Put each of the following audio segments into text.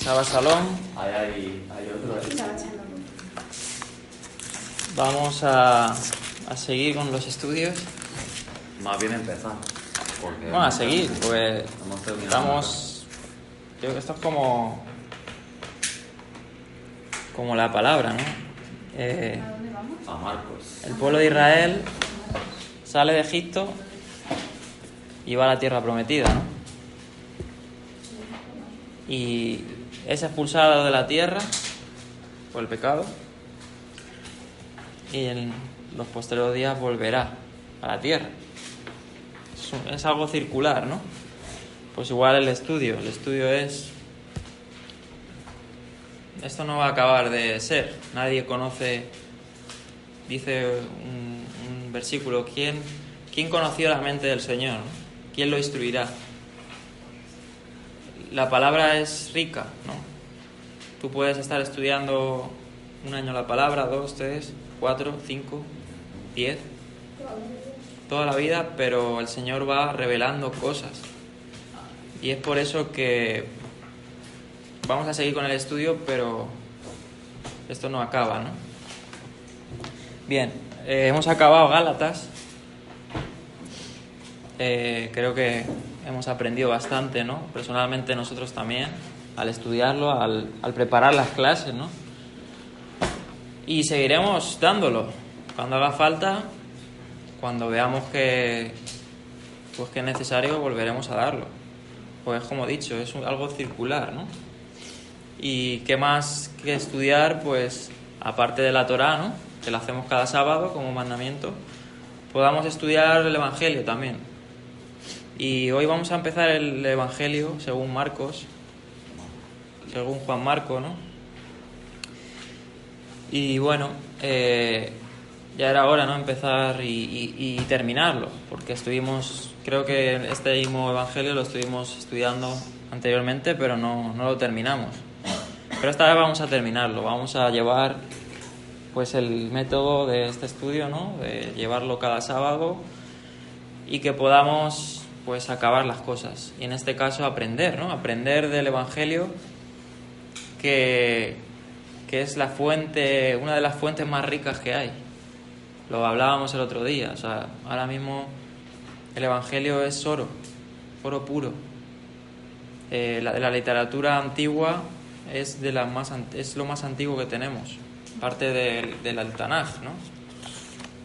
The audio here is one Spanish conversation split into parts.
Saba Salón. Hay otro. Vamos a seguir con los estudios. Más bien empezar. Porque Bueno, a seguir, pues hemos terminado. estamos... Yo creo que esto es como la palabra, ¿no? ¿A dónde vamos? A Marcos. El pueblo de Israel sale de Egipto y va a la tierra prometida, ¿no? Y es expulsado de la tierra por el pecado y en los posteriores días volverá a la tierra. Es algo circular, ¿no? Pues igual el estudio es... Esto no va a acabar de ser. Nadie conoce, dice un versículo, ¿quién conoció la mente del Señor? ¿Quién lo instruirá? La palabra es rica, ¿no? Tú puedes estar estudiando un año la palabra, 2, 3, 4, 5, 10, toda la vida, pero el Señor va revelando cosas. Y es por eso que vamos a seguir con el estudio, pero esto no acaba, ¿no? Bien, hemos acabado Gálatas. Creo que hemos aprendido bastante, ¿no? Personalmente nosotros también, al estudiarlo, al preparar las clases, ¿no? Y seguiremos dándolo cuando haga falta, cuando veamos que es necesario, volveremos a darlo. Pues como he dicho, es algo circular, ¿no? Y qué más que estudiar, pues aparte de la Torá, ¿no? Que la hacemos cada sábado como mandamiento, podamos estudiar el Evangelio también. Y hoy vamos a empezar el Evangelio según Marcos, según Juan Marco, ¿no? Y bueno, ya era hora, ¿no? Empezar y terminarlo, porque creo que este mismo Evangelio lo estuvimos estudiando anteriormente, pero no lo terminamos. Pero esta vez vamos a terminarlo, vamos a llevar pues el método de este estudio, ¿no? De llevarlo cada sábado y que podamos pues acabar las cosas. Y en este caso aprender, ¿no? Aprender del Evangelio que es la fuente, una de las fuentes más ricas que hay. Lo hablábamos el otro día, o sea, ahora mismo el Evangelio es oro puro. La literatura antigua es es lo más antiguo que tenemos, parte del Tanaj, ¿no?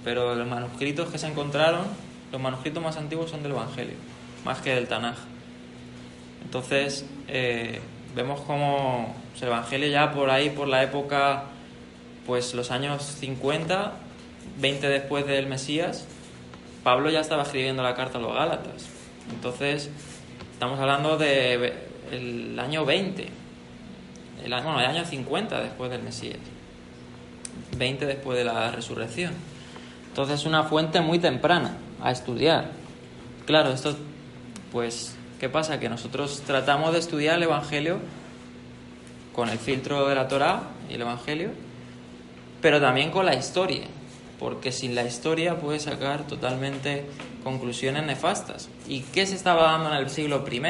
Pero los manuscritos que se encontraron, los manuscritos más antiguos son del Evangelio, más que del Tanaj. Entonces, vemos cómo el Evangelio ya por ahí, por la época, pues los años 50, 20 después del Mesías, Pablo ya estaba escribiendo la carta a los Gálatas. Entonces, estamos hablando del año 20, el año 50 después del Mesías, 20 después de la resurrección. Entonces, es una fuente muy temprana a estudiar. Claro, esto, pues, ¿qué pasa? Que nosotros tratamos de estudiar el Evangelio con el filtro de la Torá y el Evangelio, pero también con la historia, porque sin la historia puedes sacar totalmente conclusiones nefastas. ¿Y qué se estaba dando en el siglo I?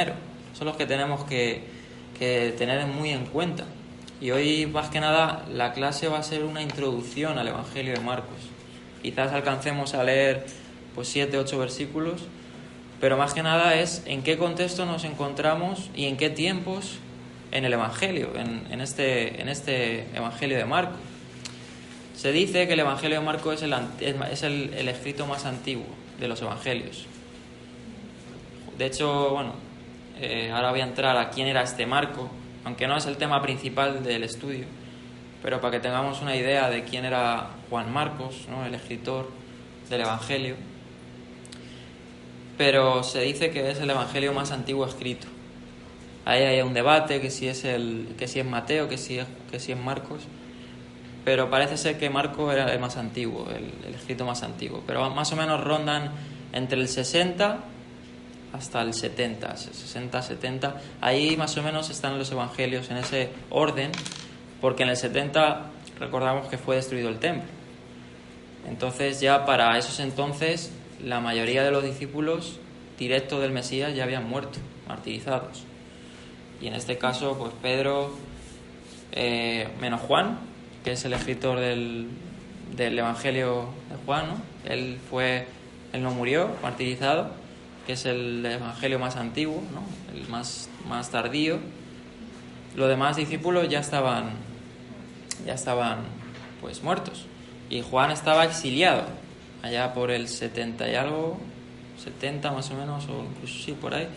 Son los que tenemos que tener muy en cuenta. Y hoy, más que nada, la clase va a ser una introducción al Evangelio de Marcos. Quizás alcancemos a leer pues 7, 8 versículos, pero más que nada es en qué contexto nos encontramos y en qué tiempos en el Evangelio, en este Evangelio de Marcos. Se dice que el Evangelio de Marcos es el escrito más antiguo de los Evangelios. De hecho, bueno, ahora voy a entrar a quién era este Marco, aunque no es el tema principal del estudio, pero para que tengamos una idea de quién era Juan Marcos, ¿no? El escritor del Evangelio. Pero se dice que es el Evangelio más antiguo escrito. Ahí hay un debate que si es Mateo, que si es Marcos, pero parece ser que Marcos era el más antiguo, el escrito más antiguo. Pero más o menos rondan entre el 60 hasta el 70, 60, 70. Ahí más o menos están los evangelios en ese orden, porque en el 70 recordamos que fue destruido el templo. Entonces ya para esos entonces la mayoría de los discípulos directos del Mesías ya habían muerto, martirizados. Y en este caso, pues Pedro, menos Juan, que es el escritor del Evangelio de Juan, ¿no? Él no murió, martirizado, que es el Evangelio más antiguo, ¿no? El más tardío. Los demás discípulos ya estaban pues muertos. Y Juan estaba exiliado, allá por el 70 y algo, 70 más o menos, o incluso sí, por ahí.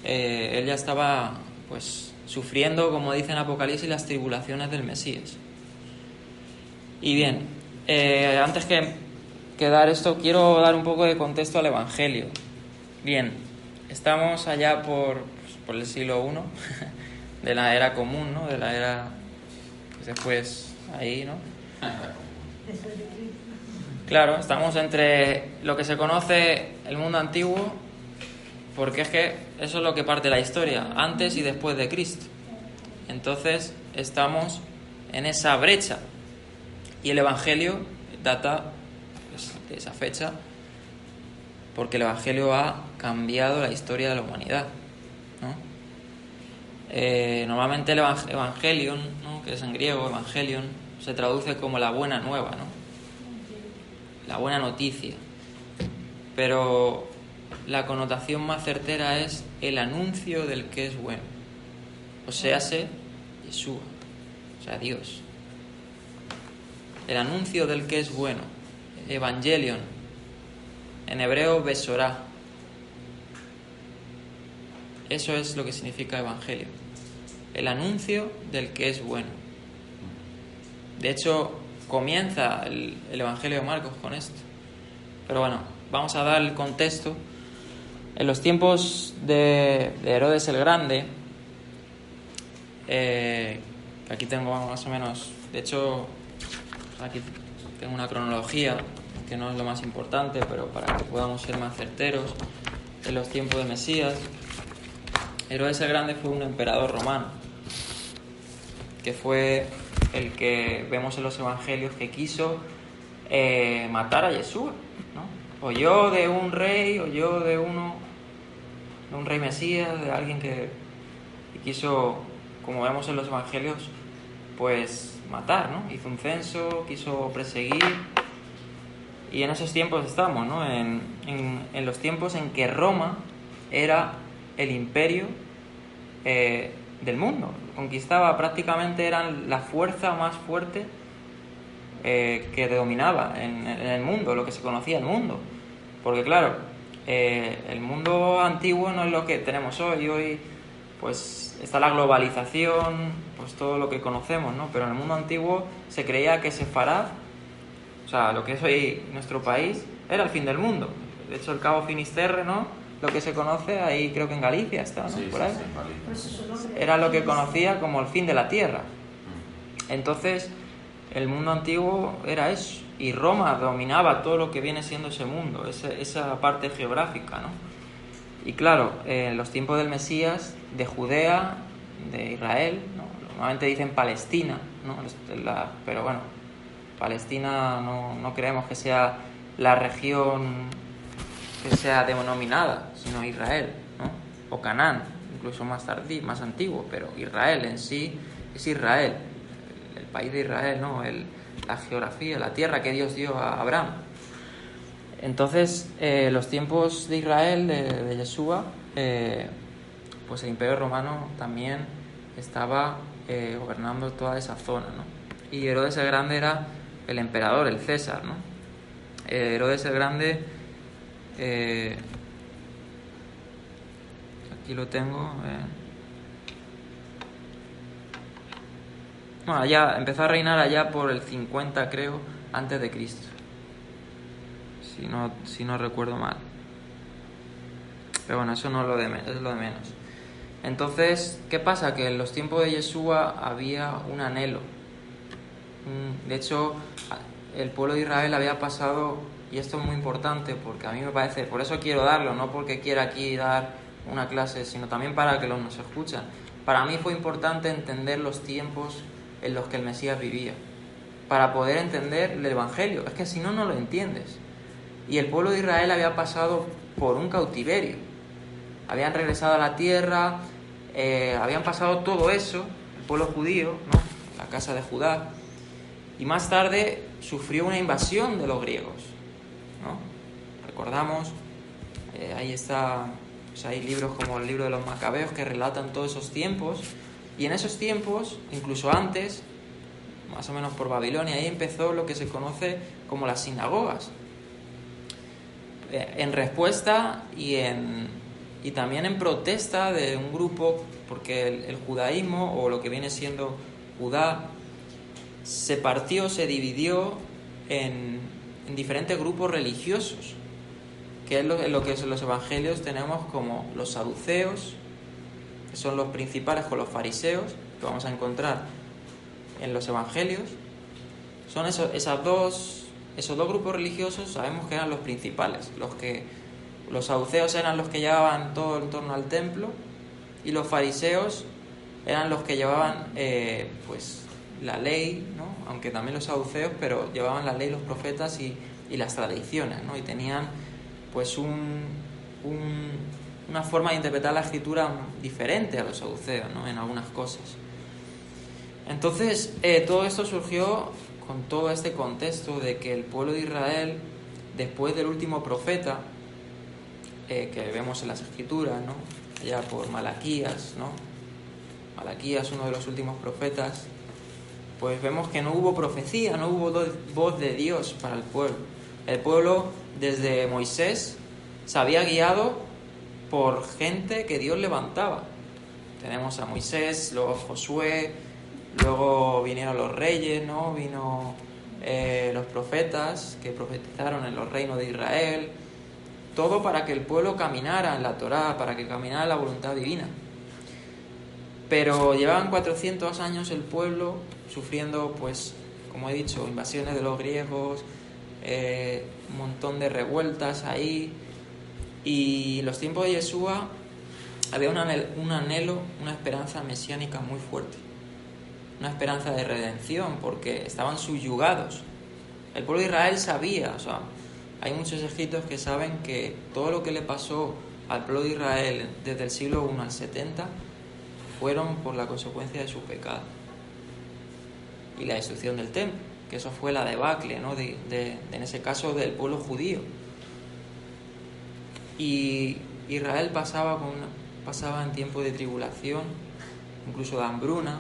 Él ya estaba pues sufriendo, como dice en Apocalipsis, las tribulaciones del Mesías. Y bien, antes que dar esto, quiero dar un poco de contexto al Evangelio. Bien, estamos allá por el siglo I de la era común, ¿no? De la era, pues después ahí, ¿no? Claro, estamos entre lo que se conoce el mundo antiguo, porque es que eso es lo que parte la historia, antes y después de Cristo. Entonces estamos en esa brecha y el Evangelio data pues, de esa fecha, porque el Evangelio ha cambiado la historia de la humanidad, ¿no? Normalmente el Evangelion, ¿no? Que es en griego, Evangelion, se traduce como la buena nueva, ¿no? La buena noticia. Pero la connotación más certera es el anuncio del que es bueno. O sea, Yeshua, o sea, Dios. El anuncio del que es bueno. Evangelion. En hebreo, Besorá. Eso es lo que significa evangelio. El anuncio del que es bueno. De hecho, comienza el Evangelio de Marcos con esto. Pero bueno, vamos a dar el contexto. En los tiempos de Herodes el Grande, aquí tengo más o menos, de hecho, aquí tengo una cronología que no es lo más importante, pero para que podamos ser más certeros. En los tiempos de Mesías, Herodes el Grande fue un emperador romano, que fue el que vemos en los evangelios que quiso matar a Yeshua, ¿no? Oyó de un rey, oyó de un rey Mesías, de alguien que quiso, como vemos en los evangelios, pues matar, ¿no? Hizo un censo, quiso perseguir. Y en esos tiempos estamos, ¿no? En los tiempos en que Roma era el imperio del mundo. Conquistaba, prácticamente eran la fuerza más fuerte que dominaba en el mundo, lo que se conocía el mundo. Porque claro, el mundo antiguo no es lo que tenemos hoy. Hoy pues está la globalización, pues todo lo que conocemos, ¿no? Pero en el mundo antiguo se creía que Sefarad, o sea, lo que es hoy nuestro país, era el fin del mundo. De hecho, el Cabo Finisterre, ¿no? Lo que se conoce ahí, creo que en Galicia está, ¿no? Sí, por ahí. sí, Era lo que conocía como el fin de la tierra. Entonces, el mundo antiguo era eso. Y Roma dominaba todo lo que viene siendo ese mundo, esa parte geográfica, ¿no? Y claro, en los tiempos del Mesías, de Judea, de Israel, ¿no? Normalmente dicen Palestina, ¿no? Pero bueno, Palestina no creemos que sea la región que sea denominada, sino Israel, ¿no? O Canaán, incluso más antiguo, pero Israel en sí es Israel, el país de Israel, ¿no? La geografía, la tierra que Dios dio a Abraham. Entonces, los tiempos de Israel, de Yeshua, pues el Imperio Romano también estaba gobernando toda esa zona, ¿no? Y Herodes el Grande era el emperador, el César, ¿no? Herodes el Grande, aquí lo tengo. Bueno, allá empezó a reinar allá por el 50, creo, antes de Cristo. Si no recuerdo mal. Pero bueno, eso no es lo de menos. Entonces, ¿qué pasa? Que en los tiempos de Yeshua había un anhelo. De hecho, el pueblo de Israel había pasado, y esto es muy importante porque a mí me parece, por eso quiero darlo, no porque quiera aquí dar una clase, sino también para que los nos escuchan. Para mí fue importante entender los tiempos en los que el Mesías vivía, para poder entender el Evangelio. Es que si no, no lo entiendes. Y el pueblo de Israel había pasado por un cautiverio. Habían regresado a la tierra, habían pasado todo eso, el pueblo judío, ¿no? La casa de Judá, y más tarde sufrió una invasión de los griegos, ¿no? Recordamos, ahí está, pues hay libros como el libro de los Macabeos que relatan todos esos tiempos, y en esos tiempos, incluso antes, más o menos por Babilonia, ahí empezó lo que se conoce como las sinagogas, en respuesta y también en protesta de un grupo, porque el judaísmo, o lo que viene siendo Judá, se partió, se dividió en diferentes grupos religiosos, que es lo que en los evangelios tenemos como los saduceos, que son los principales, con los fariseos, que vamos a encontrar en los evangelios. Son esos dos grupos religiosos, sabemos que eran los principales. Los saduceos eran los que llevaban todo en torno al templo, y los fariseos eran los que llevaban pues la ley, ¿no? Aunque también los saduceos, pero llevaban la ley, los profetas y las tradiciones, ¿no? Y tenían pues una forma de interpretar la escritura diferente a los saduceos, ¿no? En algunas cosas. Entonces, todo esto surgió con todo este contexto de que el pueblo de Israel, después del último profeta, que vemos en las escrituras, ¿no? Allá por Malaquías, ¿no? Malaquías, uno de los últimos profetas, pues vemos que no hubo profecía, no hubo voz de Dios para el pueblo. El pueblo, desde Moisés, se había guiado por gente que Dios levantaba. Tenemos a Moisés, luego Josué, luego vinieron los reyes, ¿no? Vino los profetas que profetizaron en los reinos de Israel. Todo para que el pueblo caminara en la Torá, para que caminara en la voluntad divina. Pero llevaban 400 años el pueblo sufriendo, pues, como he dicho, invasiones de los griegos, un montón de revueltas ahí. Y en los tiempos de Yeshua había un anhelo, una esperanza mesiánica muy fuerte. Una esperanza de redención, porque estaban subyugados. El pueblo de Israel sabía, o sea, hay muchos escritos que saben que todo lo que le pasó al pueblo de Israel desde el siglo I al 70 fueron por la consecuencia de su pecado y la destrucción del templo, que eso fue la debacle, ¿no? En ese caso del pueblo judío. Y Israel pasaba en tiempo de tribulación, incluso de hambruna.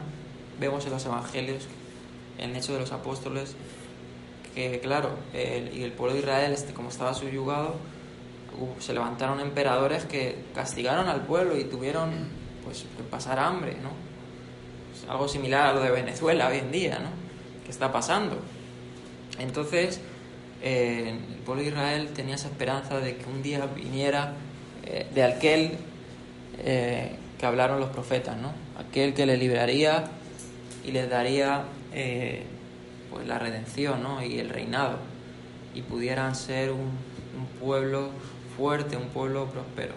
Vemos en los evangelios, en el Hecho de los Apóstoles, que claro, el pueblo de Israel, como estaba subyugado, se levantaron emperadores que castigaron al pueblo y tuvieron pues que pasar hambre, ¿no? Pues algo similar a lo de Venezuela hoy en día, ¿no? Que está pasando. Entonces, el pueblo de Israel tenía esa esperanza de que un día viniera de aquel que hablaron los profetas, ¿no? Aquel que les libraría y les daría pues la redención, ¿no? Y el reinado, y pudieran ser un pueblo fuerte, un pueblo próspero.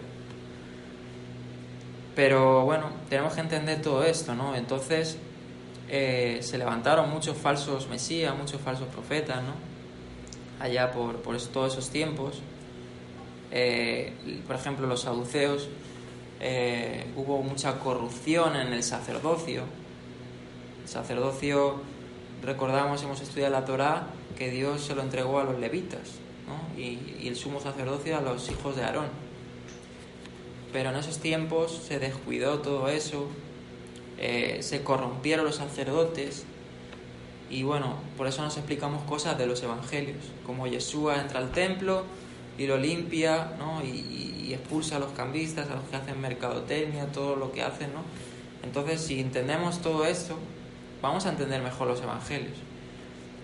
Pero bueno, tenemos que entender todo esto, ¿no? Entonces se levantaron muchos falsos mesías, muchos falsos profetas, ¿no? Allá por todos esos tiempos. Por ejemplo, los saduceos, hubo mucha corrupción en el sacerdocio. El sacerdocio, recordamos, hemos estudiado la Torá, que Dios se lo entregó a los levitas, ¿no? Y el sumo sacerdocio a los hijos de Aarón. Pero en esos tiempos se descuidó todo eso, se corrompieron los sacerdotes, y bueno, por eso nos explicamos cosas de los evangelios, como Yeshua entra al templo y lo limpia, ¿no? Y expulsa a los cambistas, a los que hacen mercadotecnia, todo lo que hacen, ¿no? Entonces, si entendemos todo esto, vamos a entender mejor los evangelios.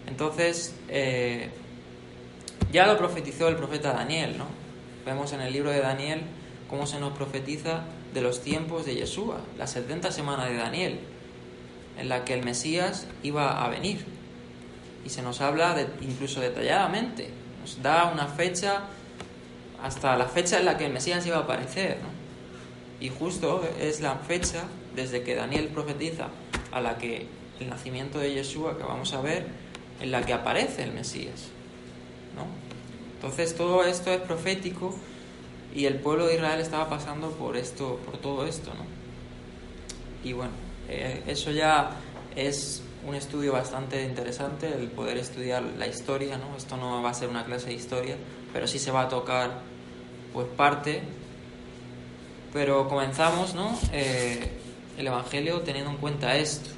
Entonces, ya lo profetizó el profeta Daniel, ¿no? Vemos en el libro de Daniel cómo se nos profetiza de los tiempos de Yeshua, las 70 semanas de Daniel, en la que el Mesías iba a venir. Y se nos habla incluso detalladamente, nos da una fecha, hasta la fecha en la que el Mesías iba a aparecer, ¿no? Y justo es la fecha desde que Daniel profetiza a la que el nacimiento de Yeshua, que vamos a ver, en la que aparece el Mesías, ¿no? Entonces todo esto es profético, y el pueblo de Israel estaba pasando por todo esto, ¿no? Y bueno, eso ya es un estudio bastante interesante, el poder estudiar la historia, ¿no? Esto no va a ser una clase de historia, pero sí se va a tocar pues parte. Pero comenzamos, ¿no? El Evangelio teniendo en cuenta esto.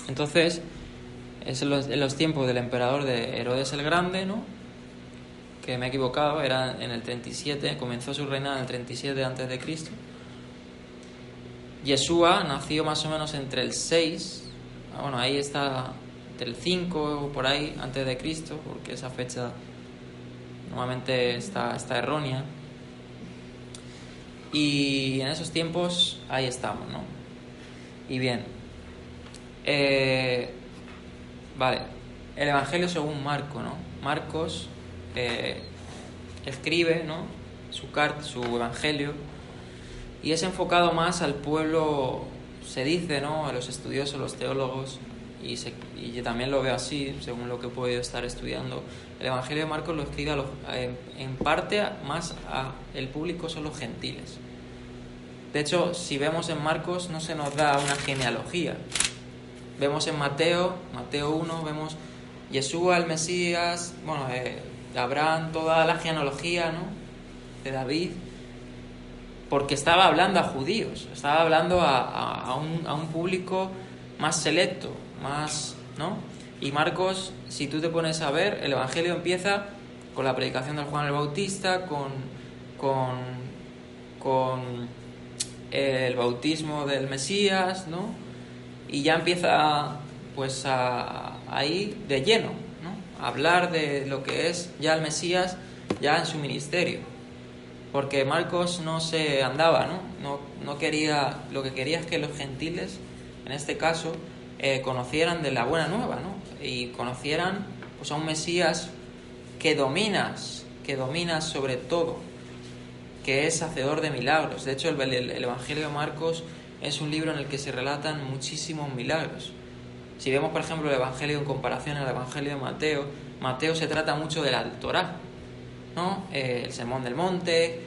Entonces, es en los tiempos del emperador de Herodes el Grande, ¿no? Que me he equivocado, era en el 37, comenzó su reinado en el 37 a.C. Yeshua nació más o menos entre el 6, bueno, ahí está, entre el 5 o por ahí, antes de Cristo, porque esa fecha normalmente está errónea. Y en esos tiempos ahí estamos, ¿no? Y bien, vale, el Evangelio según Marcos, ¿no? Marcos escribe, ¿no? su Evangelio, y es enfocado más al pueblo, se dice, ¿no? A los estudiosos, los teólogos, y yo también lo veo así, según lo que he podido estar estudiando. El Evangelio de Marcos lo escribe en parte más el público son los gentiles. De hecho, si vemos en Marcos no se nos da una genealogía. Vemos en Mateo 1, vemos Yeshua, el Mesías, bueno, Abraham, toda la genealogía, ¿no? De David, porque estaba hablando a judíos, estaba hablando a un público más selecto, más, ¿no? Y Marcos, si tú te pones a ver, el Evangelio empieza con la predicación de Juan el Bautista, con el bautismo del Mesías, ¿no? Y ya empieza pues ahí de lleno, ¿no? A hablar de lo que es ya el Mesías ya en su ministerio, porque Marcos no se andaba, no quería, lo que quería es que los gentiles, en este caso, conocieran de la buena nueva, ¿no? Y conocieran pues a un Mesías que dominas sobre todo, que es hacedor de milagros. De hecho, el Evangelio de Marcos es un libro en el que se relatan muchísimos milagros. Si vemos, por ejemplo, el Evangelio en comparación al Evangelio de Mateo se trata mucho de la Torá, ¿no? El Sermón del Monte,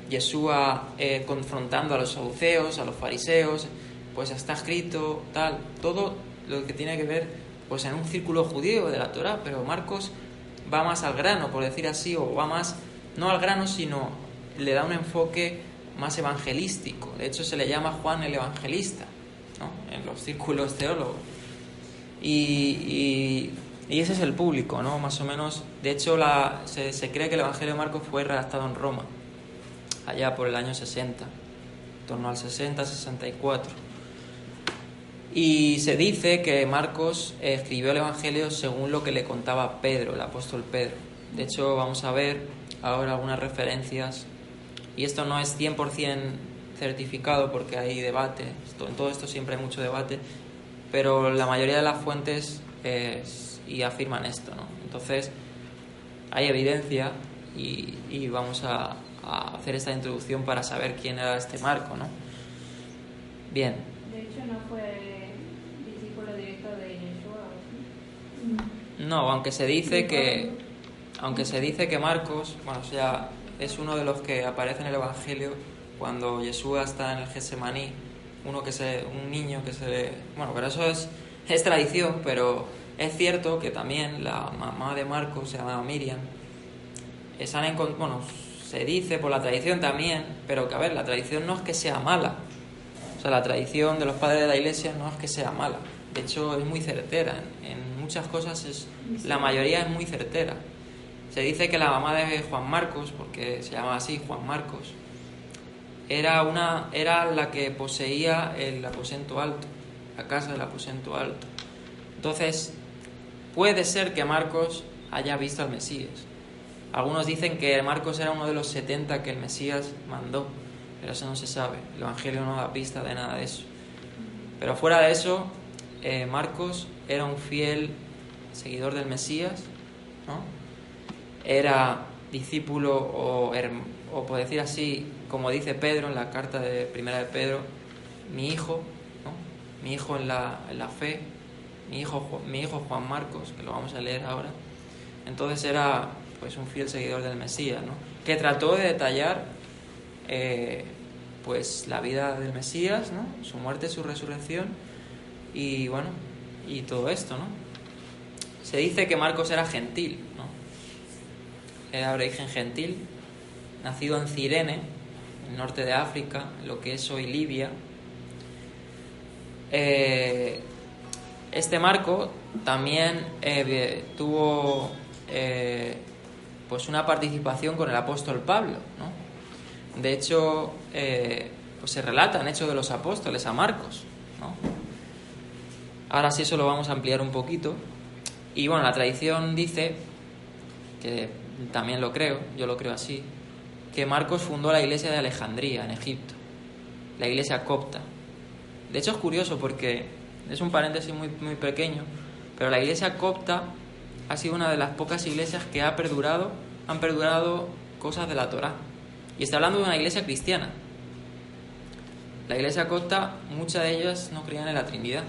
Yeshua confrontando a los saduceos, a los fariseos, pues está escrito tal, todo lo que tiene que ver pues en un círculo judío de la Torá, pero Marcos va más al grano, por decir así, o va más, no al grano, sino le da un enfoque más evangelístico. De hecho, se le llama Juan el Evangelista, ¿no? En los círculos teólogos. Y ese es el público, ¿no? Más o menos. De hecho, se cree que el Evangelio de Marcos fue redactado en Roma, allá por el año 60, en torno al 60-64. Y se dice que Marcos escribió el Evangelio según lo que le contaba Pedro, el apóstol Pedro. De hecho, vamos a ver ahora algunas referencias, y esto no es 100% certificado porque hay debate, en todo esto siempre hay mucho debate, pero la mayoría de las fuentes y afirman esto, ¿no? Entonces, hay evidencia y vamos a hacer esta introducción para saber quién era este Marco, ¿no? Bien. De hecho, no fue discípulo directo de Yeshua, ¿sí? No, aunque se dice que Marcos, bueno, o sea, es uno de los que aparece en el Evangelio cuando Yeshua está en el Getsemaní, un niño que se le... Bueno, pero eso es tradición, pero es cierto que también la mamá de Marcos se llama Miriam. Bueno, se dice por la tradición también, pero que a ver, la tradición no es que sea mala. O sea, la tradición de los padres de la Iglesia no es que sea mala. De hecho, es muy certera. En muchas cosas la mayoría es muy certera. Se dice que la mamá de Juan Marcos, porque se llamaba así, Juan Marcos, era la que poseía el aposento alto, la casa del aposento alto. Entonces, puede ser que Marcos haya visto al Mesías. Algunos dicen que Marcos era uno de los 70 que el Mesías mandó, pero eso no se sabe. El Evangelio no da pista de nada de eso. Pero fuera de eso, Marcos era un fiel seguidor del Mesías, ¿no? Era discípulo o por decir así, como dice Pedro en la carta de primera de Pedro, mi hijo, ¿no? Mi hijo en la fe, mi hijo Juan Marcos, que lo vamos a leer ahora. Entonces era pues un fiel seguidor del Mesías, ¿no? Que trató de detallar pues la vida del Mesías, ¿no? Su muerte, su resurrección y bueno, y todo esto, ¿no? Se dice que Marcos era gentil, ¿no? Era de origen gentil, nacido en Cirene, en el norte de África, lo que es hoy Libia. Este Marco también tuvo pues una participación con el apóstol Pablo, ¿no? De hecho, pues se relata en Hechos de los Apóstoles a Marcos, ¿no? Ahora sí, eso lo vamos a ampliar un poquito. Y bueno, la tradición dice, que también lo creo, yo lo creo así, que Marcos fundó la iglesia de Alejandría, en Egipto, la iglesia copta. De hecho es curioso porque es un paréntesis muy, muy pequeño, pero la iglesia copta ha sido una de las pocas iglesias que han perdurado cosas de la Torá. Y está hablando de una iglesia cristiana. La iglesia copta, muchas de ellas no creían en la Trinidad,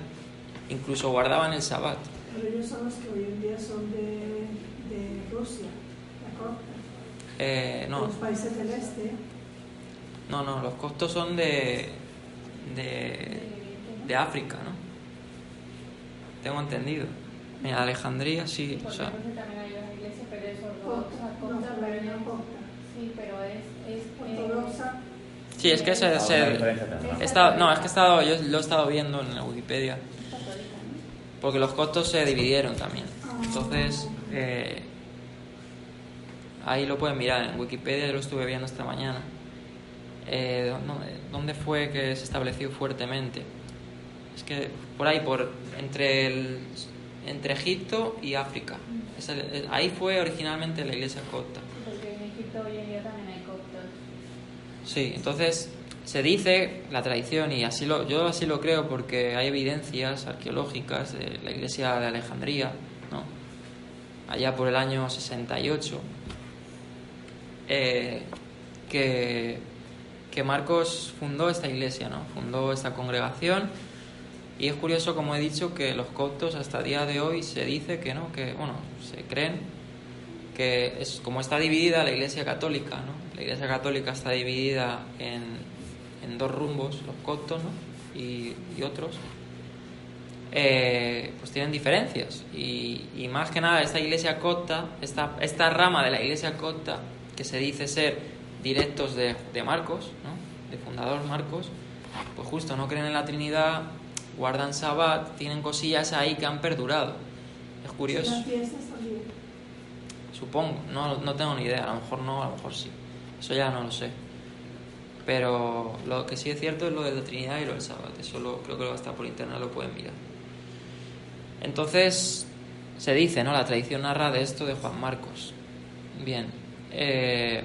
incluso guardaban el Sabbat. Pero ellos son los que hoy en día son de Rusia, la copta. No. Los países del este. No, los coptos son de África, ¿no? Tengo entendido. En Alejandría sí, o sea. También hay una iglesia, pero es Ortodoxa, ortodoxa, no, pero no copta. sí, pero es Ortodoxa. Sí, es que Alguna diferencia tendrá. es que yo lo he estado viendo en la Wikipedia. católica, ¿no? Porque los coptos se dividieron también. Entonces, ahí lo pueden mirar en Wikipedia, yo lo estuve viendo esta mañana. ¿Dónde fue que se estableció fuertemente? Es que por ahí, entre Egipto y África. Ahí fue originalmente la iglesia copta. Porque en Egipto hoy en día también hay coptos. Sí, entonces se dice, la tradición, y yo así lo creo porque hay evidencias arqueológicas de la iglesia de Alejandría, ¿no? Allá por el año 68, que Marcos fundó esta iglesia, ¿no? Fundó esta congregación. Y es curioso, como he dicho, que los coptos hasta el día de hoy se dice que no, se creen que es como está dividida la Iglesia Católica, ¿no? La Iglesia Católica está dividida en dos rumbos, los coptos, ¿no? y otros, pues tienen diferencias. Y más que nada esta Iglesia copta, esta rama de la Iglesia copta, que se dice ser directos de Marcos, ¿no? De fundador Marcos, pues justo no creen en la Trinidad, guardan Sabbat, tienen cosillas ahí que han perdurado. Es curioso. Las fiestas también. Supongo, no tengo ni idea, a lo mejor no, a lo mejor sí. Eso ya no lo sé. Pero lo que sí es cierto es lo de la Trinidad y lo del Sabbat. Eso creo que lo está por internet, lo pueden mirar. Entonces, se dice, ¿no? La tradición narra de esto de Juan Marcos. Bien. El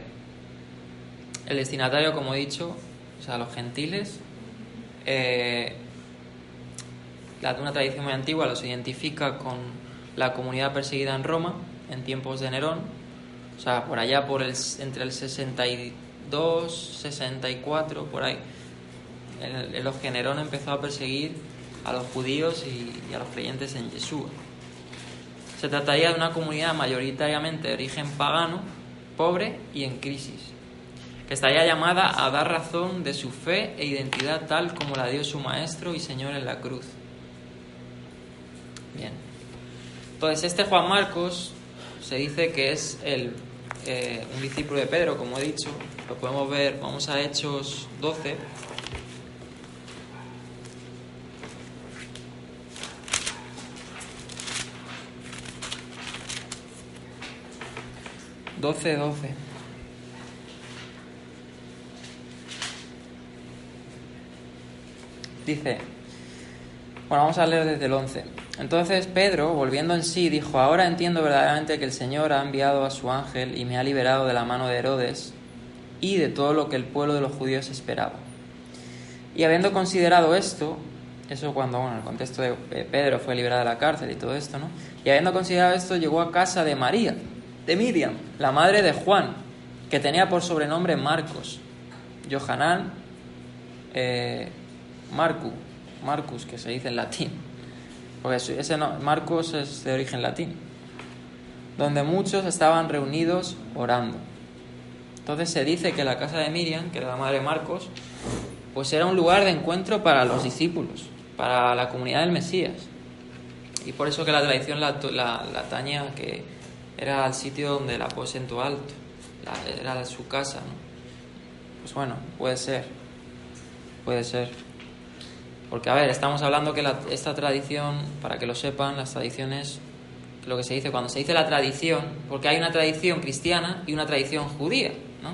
destinatario, como he dicho, o sea, los gentiles, una tradición muy antigua los identifica con la comunidad perseguida en Roma en tiempos de Nerón, o sea, por allá entre el 62, 64, por ahí, en los que Nerón empezó a perseguir a los judíos y a los creyentes en Yeshua. Se trataría de una comunidad mayoritariamente de origen pagano, pobre y en crisis, que estaría llamada a dar razón de su fe e identidad tal como la dio su Maestro y Señor en la cruz. Bien. Entonces, este Juan Marcos se dice que es un discípulo de Pedro, como he dicho. Lo podemos ver, vamos a Hechos 12. Doce. Dice, bueno, vamos a leer desde el 11. Entonces Pedro, volviendo en sí, dijo: ahora entiendo verdaderamente que el Señor ha enviado a su ángel y me ha liberado de la mano de Herodes y de todo lo que el pueblo de los judíos esperaba. Y habiendo considerado esto, eso cuando, en el contexto de Pedro fue liberado de la cárcel y todo esto, ¿no? Y habiendo considerado esto, llegó a casa de María, de Miriam, la madre de Juan, que tenía por sobrenombre Marcos, Johanán, Marcus, que se dice en latín, porque Marcos es de origen latín, donde muchos estaban reunidos orando. Entonces se dice que la casa de Miriam, que era la madre de Marcos, pues era un lugar de encuentro para los discípulos, para la comunidad del Mesías. Y por eso que la tradición la ataña que era el sitio donde el aposento alto, era su casa, ¿no? Pues bueno, puede ser. Porque, a ver, estamos hablando que esta tradición, para que lo sepan, las tradiciones, lo que se dice cuando se dice la tradición, porque hay una tradición cristiana y una tradición judía, ¿no?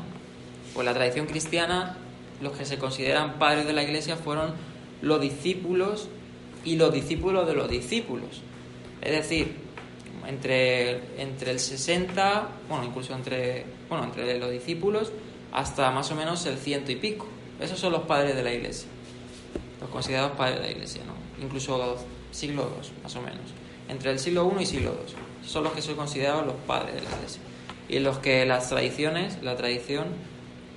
Pues la tradición cristiana, los que se consideran padres de la Iglesia fueron los discípulos y los discípulos de los discípulos. Es decir, entre el 60, incluso entre los discípulos hasta más o menos el 100 y pico. Esos son los padres de la Iglesia, los considerados padres de la Iglesia, ¿no? Incluso siglo II, más o menos. Entre el siglo I y siglo II. Son los que son considerados los padres de la Iglesia. Y en los que la tradición,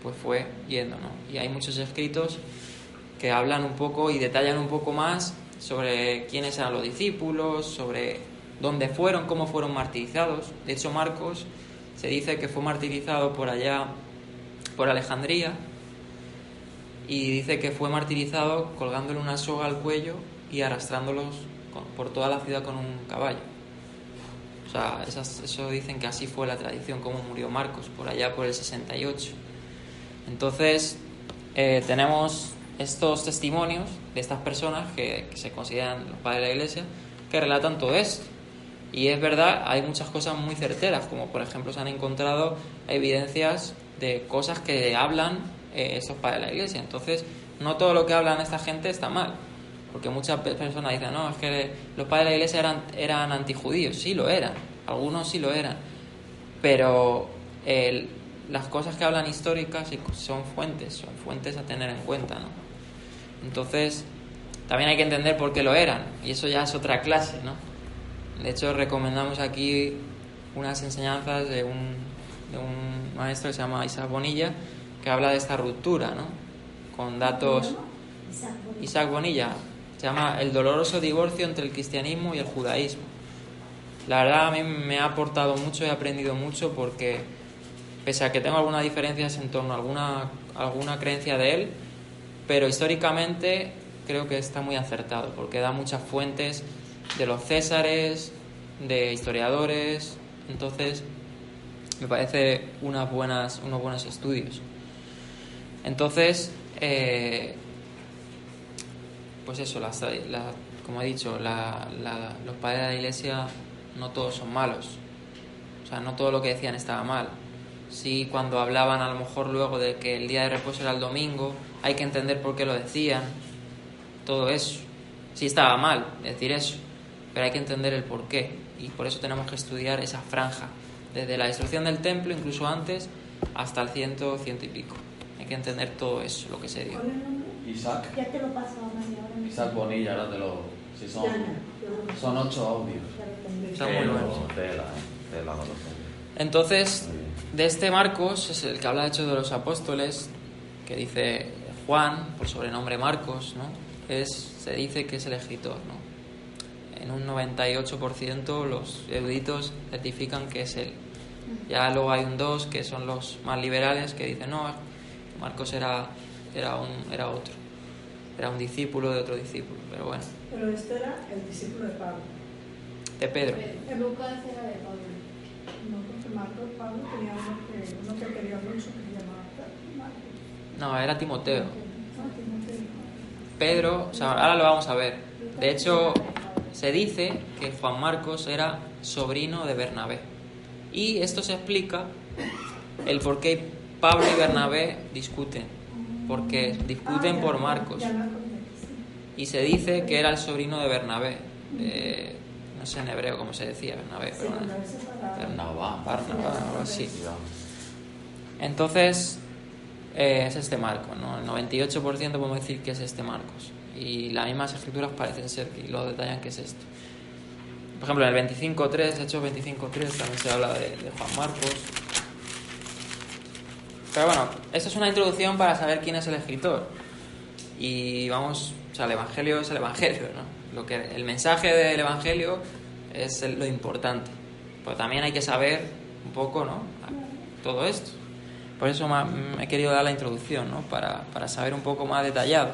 pues fue yendo, ¿no? Y hay muchos escritos que hablan un poco y detallan un poco más sobre quiénes eran los discípulos, sobre dónde fueron, cómo fueron martirizados. De hecho, Marcos se dice que fue martirizado por allá, por Alejandría, y dice que fue martirizado colgándole una soga al cuello y arrastrándolos por toda la ciudad con un caballo. O sea, eso dicen que así fue la tradición, como murió Marcos, por allá por el 68. Entonces, tenemos estos testimonios de estas personas que se consideran los padres de la Iglesia, que relatan todo esto. Y es verdad, hay muchas cosas muy certeras, como por ejemplo se han encontrado evidencias de cosas que hablan esos padres de la Iglesia. Entonces, no todo lo que hablan esta gente está mal, porque muchas personas dicen, no, es que los padres de la Iglesia eran antijudíos. Sí lo eran, algunos sí lo eran, pero las cosas que hablan históricas son fuentes a tener en cuenta, ¿no? Entonces, también hay que entender por qué lo eran, y eso ya es otra clase, ¿no? De hecho, recomendamos aquí unas enseñanzas de un maestro que se llama Isaac Bonilla, que habla de esta ruptura, ¿no? Con datos. Isaac Bonilla, se llama El doloroso divorcio entre el cristianismo y el judaísmo. La verdad, a mí me ha aportado mucho, he aprendido mucho, porque pese a que tengo algunas diferencias en torno a alguna creencia de él, pero históricamente creo que está muy acertado, porque da muchas fuentes de los césares, de historiadores. Entonces me parece unos buenos estudios. Entonces, pues eso, como he dicho, los padres de la Iglesia no todos son malos. O sea, no todo lo que decían estaba mal. Sí, cuando hablaban a lo mejor luego de que el día de reposo era el domingo, hay que entender por qué lo decían. Todo eso. Sí estaba mal decir eso, pero hay que entender el por qué. Y por eso tenemos que estudiar esa franja, desde la destrucción del templo, incluso antes, hasta el 100 y pico. Hay que entender todo eso, lo que se dio. Isaac. Ya te lo paso ahora. Isaac Bonilla, ahora te lo... Si son 8 audios. Está muy bueno. Tela. Entonces, de este Marcos, es el que habla de Hechos de los Apóstoles, que dice Juan, por sobrenombre Marcos, ¿no? Se dice que es el escritor, ¿no? En un 98% los eruditos certifican que es él. Ya luego hay un 2% que son los más liberales, que dicen no, Marcos era otro, era un discípulo de otro discípulo, pero bueno. Pero este era el discípulo de Pablo. De Pedro. Lucas era de Pablo. No, porque Pablo tenía uno que quería mucho, que se llamaba Marcos. No, era Timoteo. Timoteo. Pedro, o sea, ahora lo vamos a ver. De hecho, se dice que Juan Marcos era sobrino de Bernabé. Y esto se explica el por qué Pablo y Bernabé discuten. Porque discuten por Marcos. Y se dice que era el sobrino de Bernabé. No sé en hebreo cómo se decía Bernabé, pero Barnabá, algo así. Entonces, es este Marcos, ¿no? El 98% podemos decir que es este Marcos. Y las mismas escrituras parecen ser que lo detallan que es esto. Por ejemplo, en el 25.3, Hechos 25.3, también se habla de Juan Marcos. Pero bueno, esto es una introducción para saber quién es el escritor. Y vamos, o sea, el Evangelio es el Evangelio, ¿no? El mensaje del Evangelio es lo importante. Pero también hay que saber un poco, ¿no? Todo esto. Por eso me he querido dar la introducción, ¿no? Para saber un poco más detallado.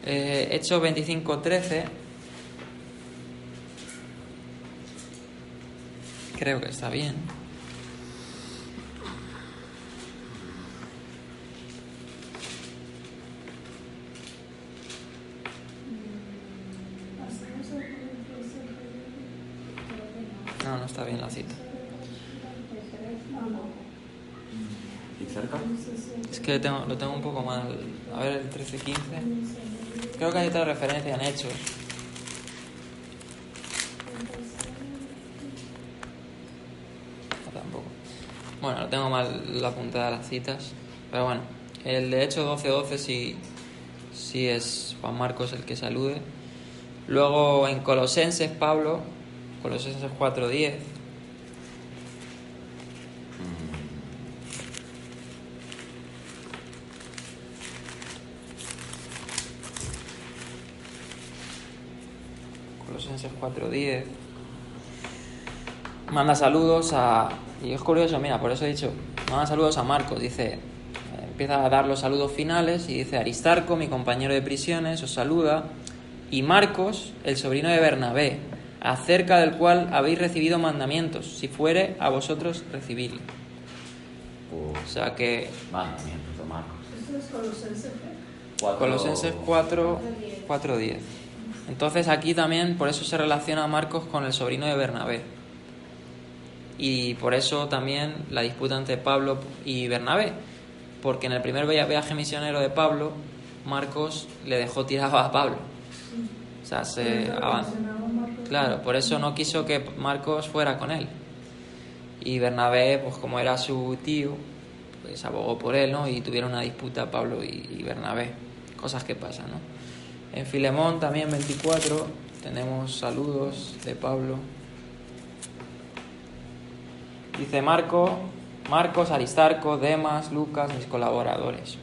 Hechos 25:13. Creo que está bien. No está bien la cita. ¿Y cerca? Es que lo tengo un poco mal. A ver, el 13:15. Creo que hay otra referencia en Hechos. No, tampoco. Bueno, lo tengo mal la puntada de las citas. Pero bueno, el de Hechos 12:12 sí es Juan Marcos el que salude. Luego en Colosenses, Pablo, Colosenses 4:10. Colosenses 4:10. Manda saludos a... Y es curioso, mira, por eso he dicho, manda saludos a Marcos, dice, empieza a dar los saludos finales y dice: Aristarco, mi compañero de prisiones, os saluda, y Marcos, el sobrino de Bernabé, acerca del cual habéis recibido mandamientos, si fuere a vosotros recibidlo. O sea que... Mandamientos de Marcos. Esto es Colosenses. Colosenses 4:10. Entonces aquí también, por eso se relaciona a Marcos con el sobrino de Bernabé. Y por eso también la disputa entre Pablo y Bernabé. Porque en el primer viaje misionero de Pablo, Marcos le dejó tirado a Pablo. O sea, se avanzó. Claro, por eso no quiso que Marcos fuera con él. Y Bernabé, pues como era su tío, pues abogó por él, ¿no? Y tuvieron una disputa Pablo y Bernabé. Cosas que pasan, ¿no? En Filemón también 24 tenemos saludos de Pablo. Dice Marcos, Aristarco, Demas, Lucas, mis colaboradores.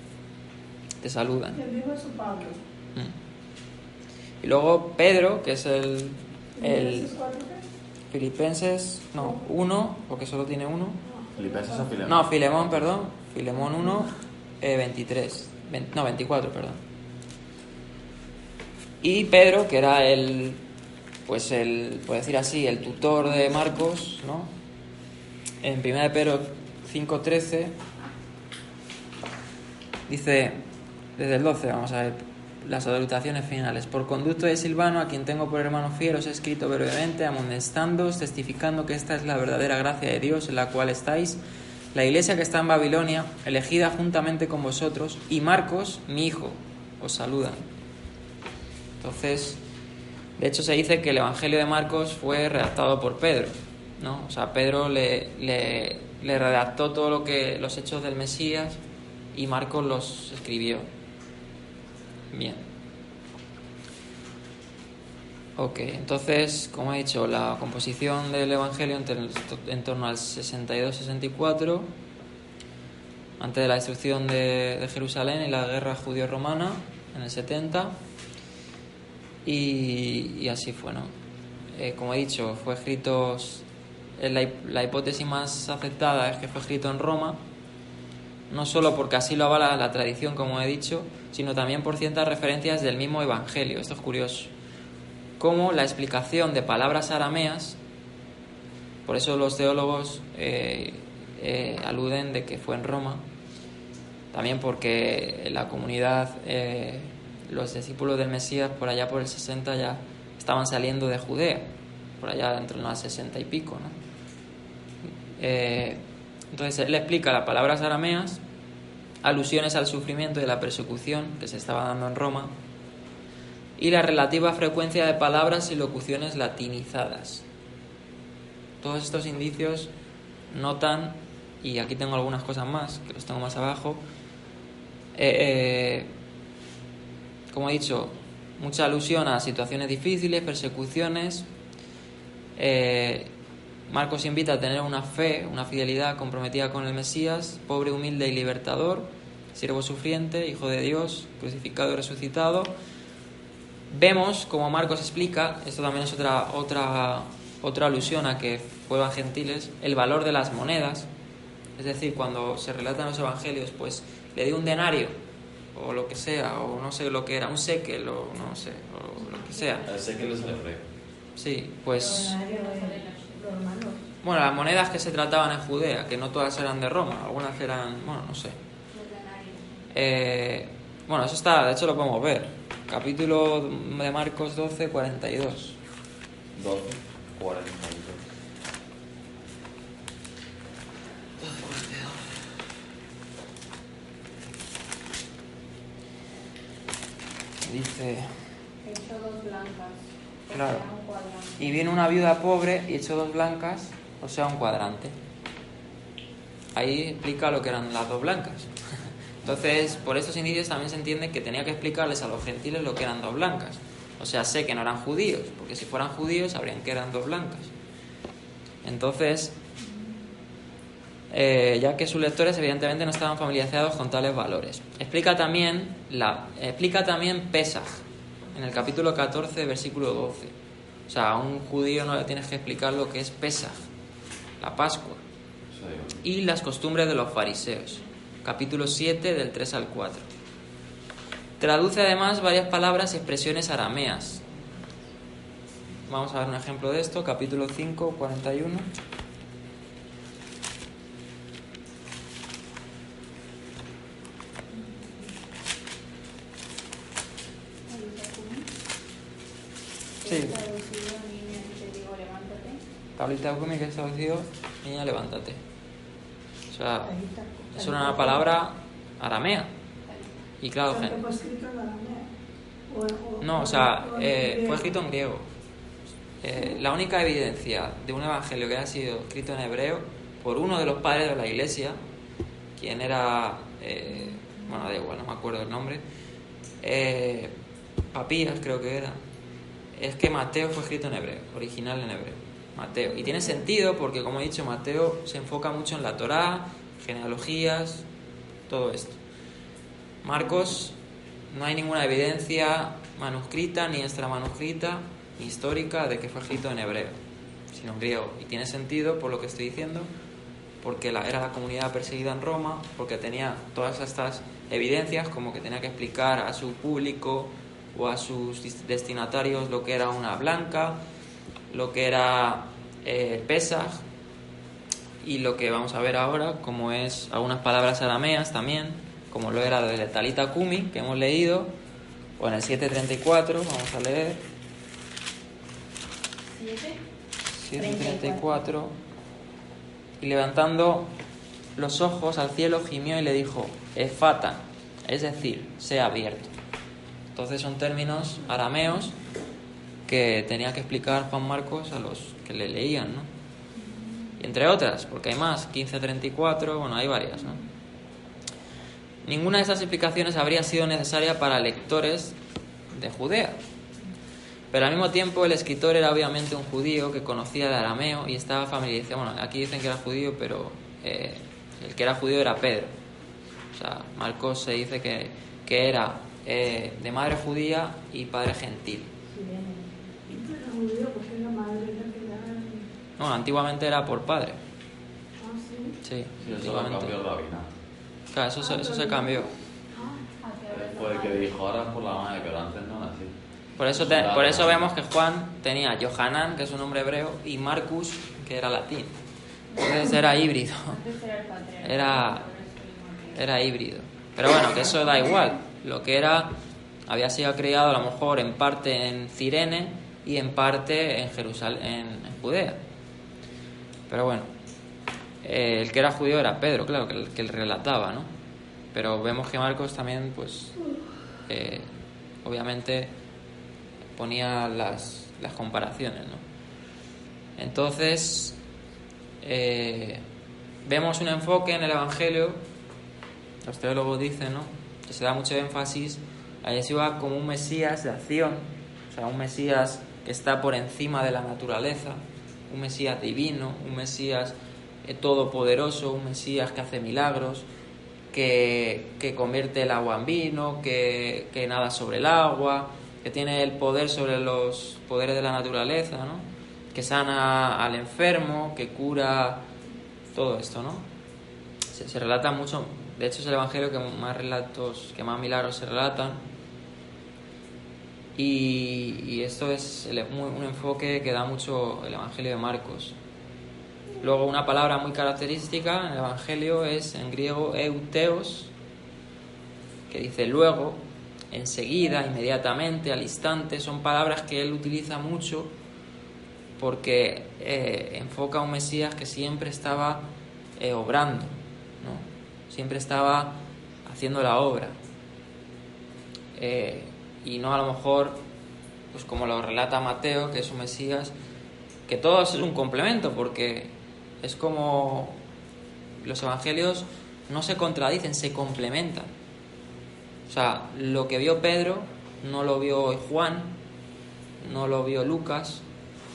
Te saludan. El mismo es su Pablo. Y luego Pedro, que es el Filipenses 1, porque solo tiene uno. ¿Filipenses o Filemón? No, Filemón, perdón. Filemón 1, 24, perdón. Y Pedro, que era por decir así, el tutor de Marcos, ¿no? En 1 Pedro 5:13 dice, desde el 12, vamos a ver, las salutaciones finales. Por conducto de Silvano, a quien tengo por hermano fiel, os he escrito brevemente, amonestándoos, testificando que esta es la verdadera gracia de Dios en la cual estáis, la iglesia que está en Babilonia, elegida juntamente con vosotros, y Marcos, mi hijo, os saludan. Entonces, de hecho se dice que el Evangelio de Marcos fue redactado por Pedro, ¿no? O sea, Pedro le redactó todo los hechos del Mesías y Marcos los escribió. Bien. Ok, entonces, como he dicho, la composición del Evangelio en torno al 62-64, antes de la destrucción de Jerusalén y la guerra judío-romana en el 70, y así fue, ¿no? Como he dicho, fue escrito, la hipótesis más aceptada es que fue escrito en Roma, no solo porque así lo avala la tradición, como he dicho, sino también por ciertas referencias del mismo Evangelio. Esto es curioso. Como la explicación de palabras arameas, por eso los teólogos aluden de que fue en Roma, también porque la comunidad, los discípulos del Mesías por allá por el 60 ya estaban saliendo de Judea, por allá entre los 60 y pico, ¿no? Entonces él explica las palabras arameas, alusiones al sufrimiento y la persecución que se estaba dando en Roma, y la relativa frecuencia de palabras y locuciones latinizadas. Todos estos indicios notan, y aquí tengo algunas cosas más, que los tengo más abajo, como he dicho, mucha alusión a situaciones difíciles, persecuciones. Marcos invita a tener una fe, una fidelidad comprometida con el Mesías, pobre, humilde y libertador, siervo sufriente, hijo de Dios, crucificado y resucitado. Vemos, como Marcos explica, esto también es otra alusión a que fueron gentiles, el valor de las monedas, Es decir, cuando se relatan los evangelios, pues le dio un denario, o lo que sea, o no sé lo que era, un séquel, o no sé, o lo que sea. El séquel es el hebreo. Sí, pues... Romanos. Bueno, las monedas que se trataban en Judea, que no todas eran de Roma, algunas eran, bueno, no sé. Bueno, eso está, de hecho lo podemos ver. Capítulo de Marcos 12, 42. 12, 42. Dice... Echó 2 blancas. Claro. O sea, un cuadrante. Y vino una viuda pobre y echó 2 blancas, o sea, un cuadrante. Ahí explica lo que eran las 2 blancas. Entonces, por estos indicios también se entiende que tenía que explicarles a los gentiles lo que eran 2 blancas. O sea, sé que no eran judíos, porque si fueran judíos sabrían que eran 2 blancas. Entonces, ya que sus lectores evidentemente no estaban familiarizados con tales valores. Explica también Pesaj, en el capítulo 14, versículo 12. O sea, a un judío no le tienes que explicar lo que es Pesaj, la Pascua, y las costumbres de los fariseos. Capítulo 7, del 3 al 4. Traduce además varias palabras y expresiones arameas. Vamos a ver un ejemplo de esto. Capítulo 5, 41. Sí. Tablita de Kumi, que es traducido, niña, levántate. O sea, es una palabra aramea. Y claro, ¿Pero fue escrito en arameo? no, o sea, fue escrito en griego. La única evidencia de un evangelio que haya sido escrito en hebreo por uno de los padres de la iglesia, quien era, bueno, da igual, no me acuerdo el nombre, Papías creo que era, es que Mateo fue escrito en hebreo, original en hebreo, Mateo. Y tiene sentido porque, como he dicho, Mateo se enfoca mucho en la Torá, genealogías, todo esto. Marcos, no hay ninguna evidencia manuscrita, ni extramanuscrita, ni histórica de que fue escrito en hebreo, sino en griego. Y tiene sentido por lo que estoy diciendo, porque era la comunidad perseguida en Roma, porque tenía todas estas evidencias, como que tenía que explicar a su público o a sus destinatarios lo que era una blanca, lo que era Pesaj, y lo que vamos a ver ahora, como es algunas palabras arameas también, como lo era de Talita Kumi, que hemos leído, o en el 7.34, vamos a leer. 7.34. Y levantando los ojos al cielo, gimió y le dijo, Efata, es decir, sea abierto. Entonces son términos arameos que tenía que explicar Juan Marcos a los que le leían, ¿no? Y entre otras, porque hay más, 15.34, bueno, hay varias, ¿no? Ninguna de estas explicaciones habría sido necesaria para lectores de Judea. Pero al mismo tiempo el escritor era obviamente un judío que conocía el arameo y estaba familiarizado. Bueno, aquí dicen que era judío, pero el que era judío era Pedro. O sea, Marcos se dice que era de madre judía y padre gentil. ¿Y era judío porque la madre era? No, antiguamente era por padre. Ah, sí. Sí, Sí, eso lo antiguamente. cambió Rabina. Claro, eso se cambió. Fue el que dijo, ahora es por la madre, pero antes no era así. Por eso vemos que Juan tenía Johanán, que es un nombre hebreo, y Marcus, que era latín. Entonces era híbrido. Antes era el patriarca. Era híbrido. Pero bueno, que eso da igual. Lo que era, había sido criado a lo mejor en parte en Cirene y en parte en Jerusalén, en Judea. Pero bueno, el que era judío era Pedro, claro, que él relataba, ¿no? Pero vemos que Marcos también, pues, obviamente ponía las comparaciones, ¿no? Entonces, vemos un enfoque en el Evangelio, los teólogos dicen, ¿no?, que se da mucho énfasis a Yeshua como un Mesías de acción, o sea, un Mesías que está por encima de la naturaleza, un Mesías divino, un Mesías todopoderoso, un Mesías que hace milagros, que convierte el agua en vino, que nada sobre el agua, que tiene el poder sobre los poderes de la naturaleza, ¿no?, que sana al enfermo, que cura, todo esto, ¿no? se relata mucho. De hecho, es el evangelio que más milagros se relatan. Y esto es un enfoque que da mucho el evangelio de Marcos. Luego, una palabra muy característica en el evangelio es en griego euteos, que dice luego, enseguida, inmediatamente, al instante. Son palabras que él utiliza mucho porque enfoca a un Mesías que siempre estaba obrando, ¿no? Siempre estaba haciendo la obra. Y no a lo mejor, pues como lo relata Mateo, que es un Mesías, que todo es un complemento, porque es como los evangelios no se contradicen, se complementan. O sea, lo que vio Pedro no lo vio Juan, no lo vio Lucas.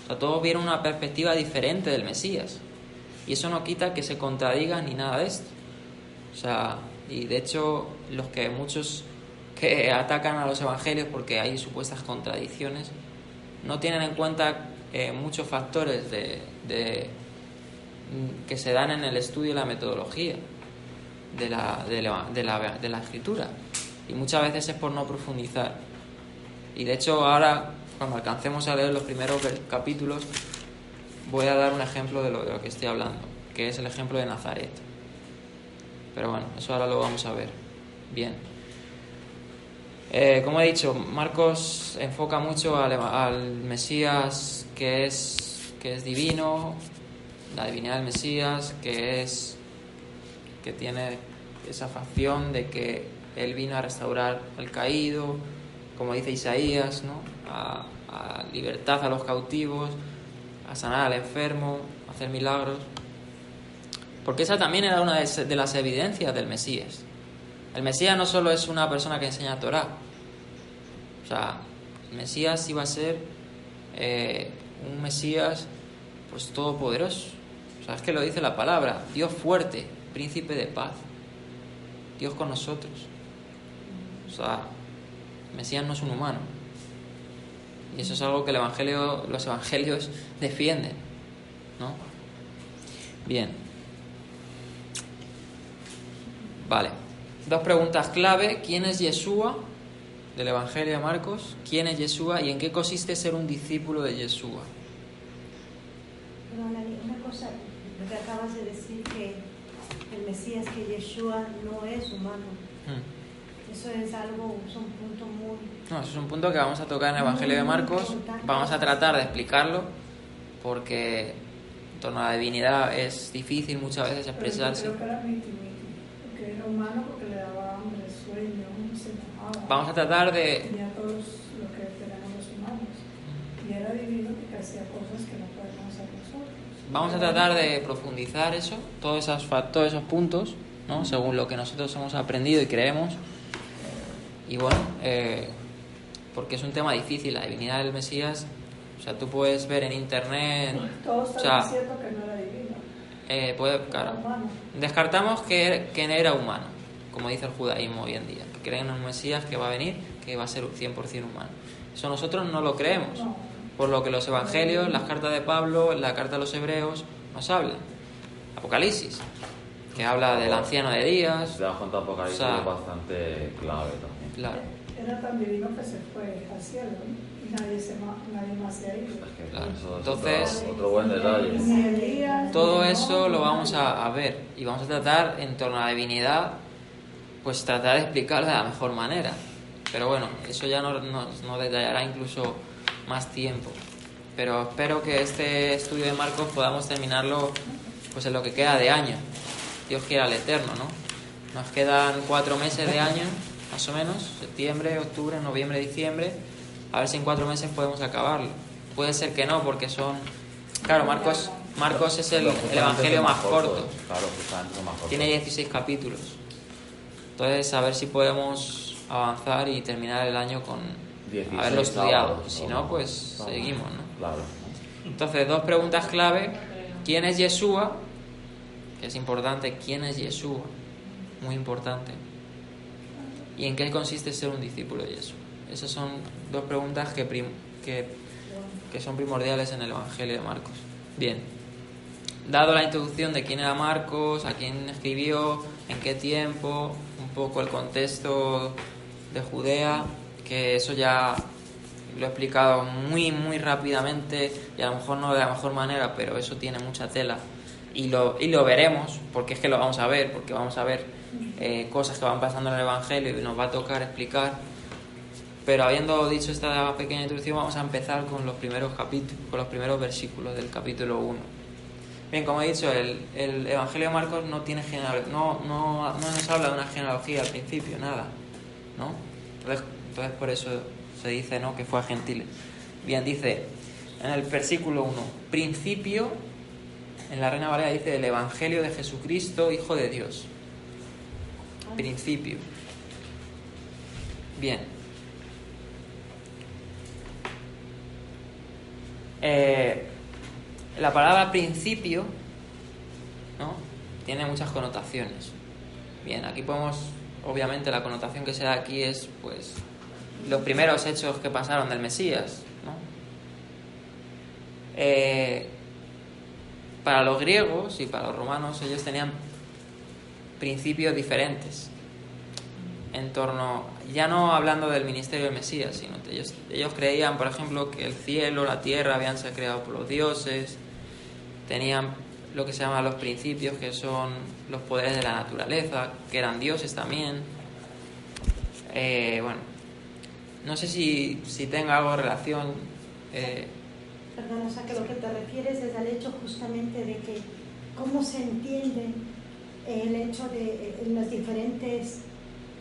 O sea, todos vieron una perspectiva diferente del Mesías. Y eso no quita que se contradigan ni nada de esto. O sea, y de hecho, muchos que atacan a los evangelios porque hay supuestas contradicciones, no tienen en cuenta muchos factores que se dan en el estudio y la metodología de la escritura. Y muchas veces es por no profundizar. Y de hecho ahora, cuando alcancemos a leer los primeros capítulos, voy a dar un ejemplo de lo que estoy hablando, que es el ejemplo de Nazaret. Pero bueno, eso ahora lo vamos a ver. Bien. Como he dicho, Marcos enfoca mucho al Mesías que es divino, la divinidad del Mesías, que tiene esa facción de que él vino a restaurar al caído, como dice Isaías, ¿no? A libertad a los cautivos, a sanar al enfermo, a hacer milagros. Porque esa también era una de las evidencias del Mesías. El Mesías no solo es una persona que enseña Torá. O sea, el Mesías iba a ser un Mesías pues todopoderoso. O sea, es que lo dice la palabra, Dios fuerte, príncipe de paz, Dios con nosotros. O sea, el Mesías no es un humano. Y eso es algo que los evangelios defienden, ¿no? Bien. Vale. 2 preguntas clave. ¿Quién es Yeshua? Del Evangelio de Marcos. ¿Quién es Yeshua y en qué consiste ser un discípulo de Yeshua? Perdón, una cosa, lo que acabas de decir, que el Mesías, que Yeshua no es humano. Eso es un punto muy... No, eso es un punto que vamos a tocar en el Evangelio de Marcos. Vamos a tratar de explicarlo porque en torno a la divinidad es difícil muchas veces expresarse. Pero yo creo que era miti, porque era humano, porque le daba hambre, sueño, se enojaba. Vamos a tratar de... Tenía todos lo que tenemos los humanos. Y era divino porque hacía cosas que no podemos hacer nosotros. Vamos a tratar de profundizar eso, todos esos puntos, ¿no? Según lo que nosotros hemos aprendido y creemos. Y bueno, porque es un tema difícil, la divinidad del Mesías. O sea, tú puedes ver en internet... Todos están diciendo que no era divino. Claro, descartamos que era humano, como dice el judaísmo hoy en día, que creen en un Mesías que va a venir, que va a ser 100% humano. Eso nosotros no lo creemos, por lo que los evangelios, las cartas de Pablo, la carta a los hebreos nos hablan. Apocalipsis, que habla del anciano de días. Te das cuenta, Apocalipsis es bastante clave también. Claro. Era tan divino que se fue al cielo, ¿no? Y nadie más se ha ido. Claro. Eso Entonces, otro buen detalle. Todo eso lo vamos a ver y vamos a tratar en torno a la divinidad, pues tratar de explicarlo de la mejor manera. Pero bueno, eso ya nos detallará incluso más tiempo. Pero espero que este estudio de Marcos podamos terminarlo pues en lo que queda de año. Dios quiera el eterno, ¿no? Nos quedan 4 meses de año, más o menos, septiembre, octubre, noviembre, diciembre. A ver si en 4 meses podemos acabarlo. Puede ser que no, porque son... Claro, Marcos es el evangelio más corto. Claro, justamente más corto. Tiene 16 capítulos. Entonces, a ver si podemos avanzar y terminar el año con haberlo estudiado. Si no, pues seguimos, ¿no? Claro. Entonces, 2 preguntas clave. ¿Quién es Yeshua? Que es importante. ¿Quién es Yeshua? Muy importante. ¿Y en qué consiste ser un discípulo de Yeshua? Esas son 2 preguntas que son primordiales en el Evangelio de Marcos. Bien. dado la introducción de quién era Marcos, a quién escribió, en qué tiempo, un poco el contexto de Judea, que eso ya lo he explicado muy muy rápidamente y a lo mejor no de la mejor manera, pero eso tiene mucha tela y lo veremos, porque es que lo vamos a ver, porque vamos a ver cosas que van pasando en el Evangelio y nos va a tocar explicar. Pero habiendo dicho esta pequeña introducción, vamos a empezar con los primeros capítulos, con los primeros versículos del capítulo 1. Bien, como he dicho, el Evangelio de Marcos no tiene no nos habla de una genealogía al principio, nada, ¿no? Entonces por eso se dice, ¿no?, que fue a gentiles. Bien, dice en el versículo 1, principio, en la Reina Valera dice el Evangelio de Jesucristo, Hijo de Dios. Principio. Bien. La palabra principio, ¿no?, tiene muchas connotaciones. Bien, aquí podemos, obviamente la connotación que se da aquí es, pues, los primeros hechos que pasaron del Mesías, ¿no? Para los griegos y para los romanos, ellos tenían principios diferentes en torno, ya no hablando del ministerio del Mesías, sino que ellos creían, por ejemplo, que el cielo, la tierra habían sido creados por los dioses, tenían lo que se llaman los principios, que son los poderes de la naturaleza, que eran dioses también. Bueno, no sé si tenga algo de relación. Perdón, o sea, que lo que te refieres es al hecho justamente de que cómo se entiende el hecho de en las diferentes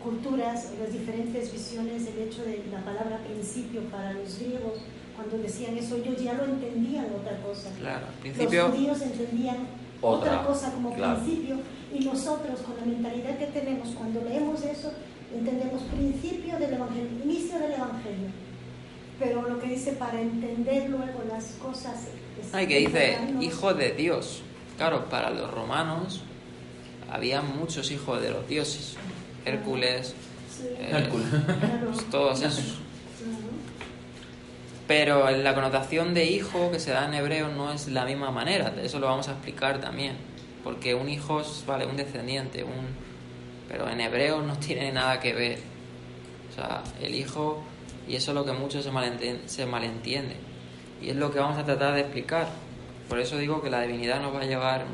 culturas, las diferentes visiones, el hecho de la palabra principio para los griegos, cuando decían eso, ellos ya lo entendían otra cosa. Claro, principio. Los judíos entendían otra cosa como principio, y nosotros con la mentalidad que tenemos, cuando leemos eso, entendemos principio del Evangelio, inicio del Evangelio. Pero lo que dice para entender luego las cosas... Ay, que dice hijo de Dios. Claro, para los romanos había muchos hijos de los dioses. Hércules, pues todos esos. Pero la connotación de hijo que se da en hebreo no es la misma manera. Eso lo vamos a explicar también. Porque un hijo es, vale, un descendiente, pero en hebreo no tiene nada que ver. O sea, el hijo, y eso es lo que mucho se malentiende. Y es lo que vamos a tratar de explicar. Por eso digo que la divinidad nos va a llevar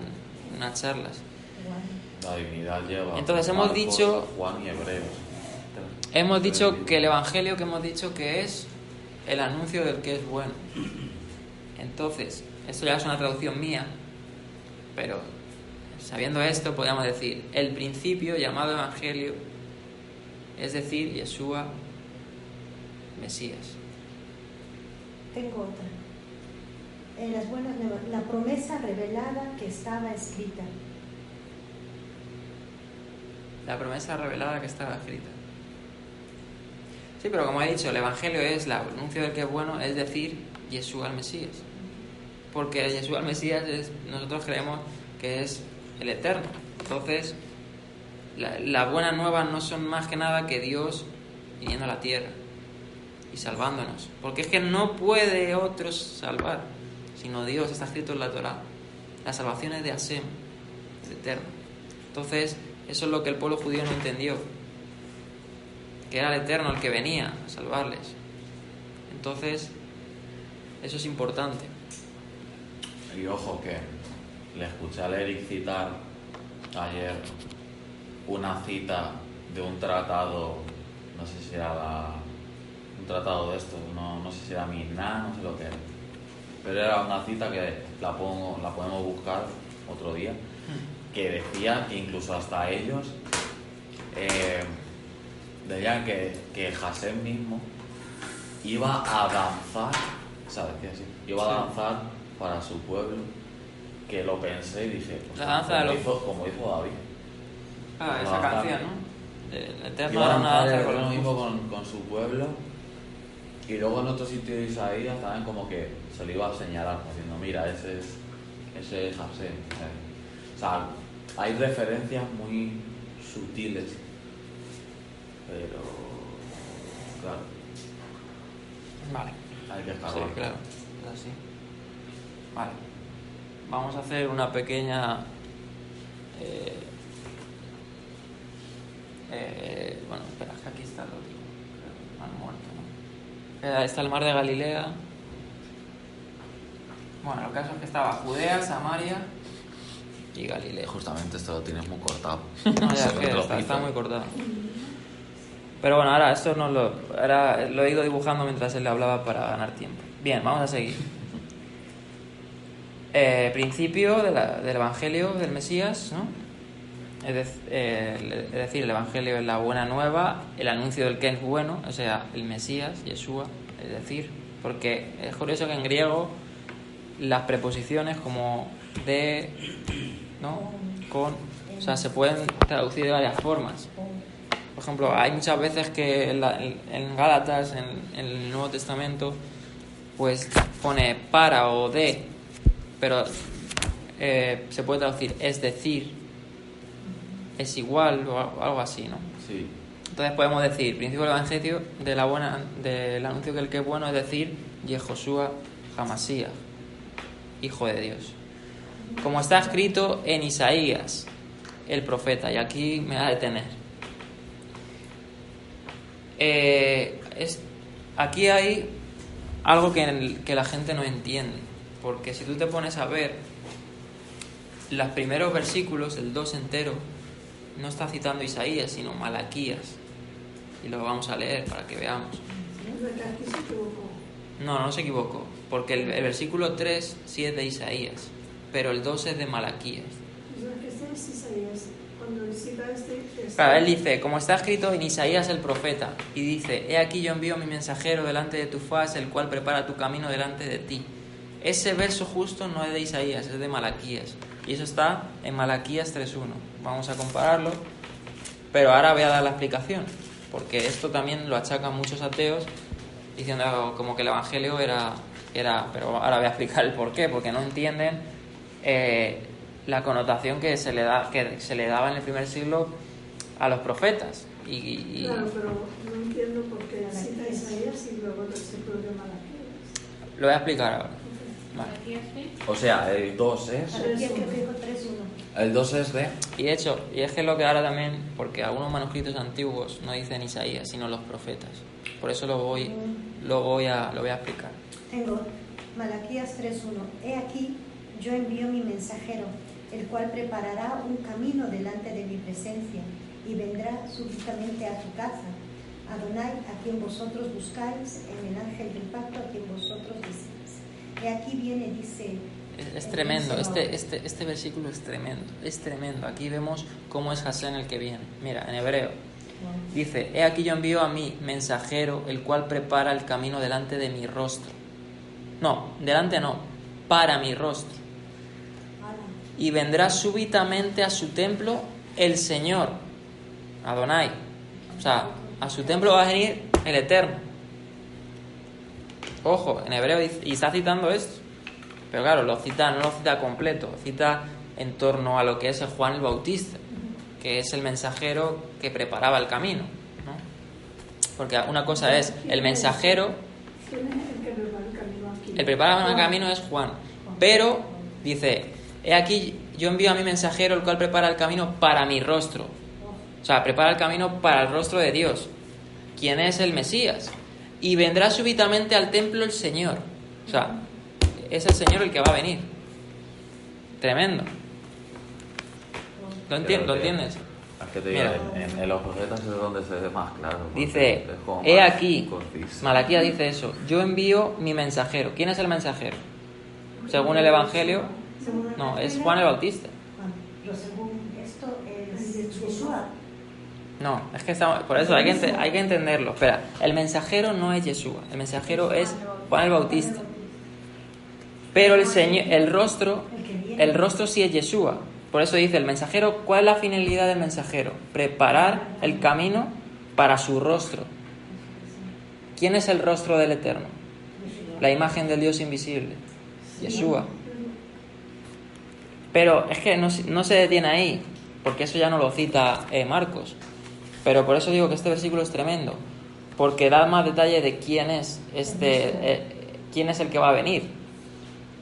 unas charlas. La divinidad lleva. Entonces Marcos, hemos dicho, Juan y Hebreos. hemos dicho que el Evangelio, que hemos dicho que es el anuncio del que es bueno. Entonces, esto ya es una traducción mía, pero sabiendo esto podríamos decir el principio llamado Evangelio, es decir, Yeshua, Mesías. Tengo otra. En las buenas nuevas, la promesa revelada que estaba escrita. La promesa revelada que estaba escrita. Sí, pero como he dicho, el Evangelio es el anuncio del que es bueno, es decir, Yeshua el Mesías. Porque Yeshua el Mesías nosotros creemos que es el Eterno. Entonces, las buenas nuevas no son más que nada que Dios viniendo a la tierra y salvándonos. Porque es que no puede otros salvar, sino Dios, está escrito en la Torá. La salvación es de Hashem, el Eterno. Entonces, eso es lo que el pueblo judío no entendió, que era el Eterno el que venía a salvarles. Entonces, eso es importante. Y ojo que le escuché a Eric citar ayer una cita de un tratado, no sé si era un tratado de esto, no sé si era Misná, no sé lo que era, pero era una cita que la podemos buscar otro día, que decía que incluso hasta ellos decían que Hashem mismo iba a danzar, o sea, decía así, iba a danzar para su pueblo, que lo pensé y dije, pues, la danza como hizo David. Ah, esa canción, ¿no? El Eterno Iba a era una danza danzar con lo los mismo con su pueblo, y luego en otro sitio de Isaías también como que se le iba a señalar, diciendo, mira, ese es Hashem. O sea, hay referencias muy sutiles, pero claro, Vale. hay que estar Sí, claro, es así. Vale. vamos a hacer una pequeña... bueno, espera, que aquí está el otro. Mar muerto, ¿no? Está el mar de Galilea. Bueno, el caso es que estaba Judea, Samaria y Galilea. Justamente esto lo tienes muy cortado. No, ya que está muy cortado. Pero bueno, ahora esto no ahora lo he ido dibujando mientras él le hablaba para ganar tiempo. Bien, vamos a seguir. Principio del Evangelio del Mesías, ¿no? Es decir, el Evangelio es la buena nueva, el anuncio del que es bueno, o sea, el Mesías, Yeshua, es decir, porque es curioso que en griego las preposiciones como de, ¿no? Con, o sea, se pueden traducir de varias formas. Por ejemplo, hay muchas veces que en Gálatas, en el Nuevo Testamento, pues pone para o de, pero se puede traducir es decir, es igual o algo así, ¿no? Sí. Entonces podemos decir, principio del Evangelio del anuncio que el que es bueno, es decir, Yehoshua Hamashiach, Hijo de Dios. Como está escrito en Isaías, el profeta, y aquí me voy a detener. Aquí hay algo que la gente no entiende, porque si tú te pones a ver los primeros versículos, el 2 entero, no está citando Isaías, sino Malaquías, y lo vamos a leer para que veamos. No se equivocó, porque el versículo 3 sí es de Isaías, pero el 2 es de Malaquías. Claro, él dice, como está escrito en Isaías el profeta, y dice, he aquí yo envío mi mensajero delante de tu faz, el cual prepara tu camino delante de ti. Ese verso justo no es de Isaías, es de Malaquías, y eso está en Malaquías 3.1. Vamos a compararlo, pero ahora voy a dar la explicación, porque esto también lo achacan muchos ateos, diciendo como que el Evangelio era pero ahora voy a explicar el por qué, porque no entienden la connotación que se le daba en el primer siglo a los profetas. Claro, pero no entiendo por qué cita Isaías y luego el versículo de Malaquías. Lo voy a explicar ahora. Vale. O sea, el 2 es... El 2 es de... Y de hecho, y es que lo que ahora también, porque algunos manuscritos antiguos no dicen Isaías, sino los profetas. Por eso lo voy a explicar. Tengo Malaquías 3.1. He aquí, yo envío mi mensajero, el cual preparará un camino delante de mi presencia y vendrá súbitamente a tu casa. Adonai, a quien vosotros buscáis, en el ángel del pacto, a quien vosotros decís. He aquí viene, dice... Es tremendo, este versículo es tremendo. Aquí vemos cómo es Hashem el que viene. Mira, en hebreo dice, he aquí yo envío a mi mensajero, el cual prepara el camino delante de mi rostro. No, delante no, para mi rostro. Y vendrá súbitamente a su templo el Señor, Adonai. O sea, a su templo va a venir el Eterno. Ojo, en hebreo dice, y está citando esto. Pero claro, no lo cita completo, cita en torno a lo que es el Juan el Bautista, que es el mensajero que preparaba el camino, ¿no? Porque una cosa es el mensajero, el preparaba el camino es Juan, pero dice, he aquí yo envío a mi mensajero, el cual prepara el camino para mi rostro. O sea, prepara el camino para el rostro de Dios, quien es el Mesías. Y vendrá súbitamente al templo el Señor. O sea, es el Señor el que va a venir. Tremendo. ¿Lo entiendes? Es que te digo, en los profetas es donde se ve más claro. Dice, he aquí, Malaquías dice eso, yo envío mi mensajero. ¿Quién es el mensajero? Según el Evangelio, no, es Juan el Bautista. Pero según esto es Yeshua. No, es que por eso hay que entenderlo. Espera, el mensajero no es Yeshua, el mensajero es Juan el Bautista. Pero el rostro sí es Yeshua. Por eso dice el mensajero, ¿cuál es la finalidad del mensajero? Preparar el camino para su rostro. ¿Quién es el rostro del Eterno? La imagen del Dios invisible, Yeshua. Pero es que no se detiene ahí, porque eso ya no lo cita Marcos. Pero por eso digo que este versículo es tremendo, porque da más detalle de quién es quién es el que va a venir,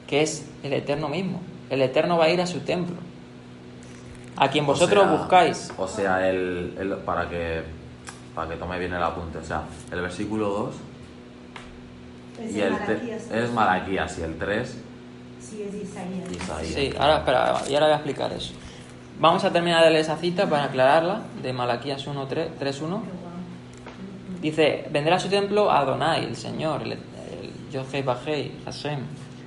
que es el Eterno mismo. el Eterno va a ir a su templo, a quien vosotros buscáis. O sea, para que tome bien el apunte, o sea, el versículo 2 Es y es Malaquías y el 3 sí, es Isaías. Sí, ahora espera, y ahora voy a explicar eso. Vamos a terminar de leer esa cita para aclararla, de Malaquías 3:1. Dice, vendrá a su templo Adonai, el Señor, el Yohei Bajei, Hashem,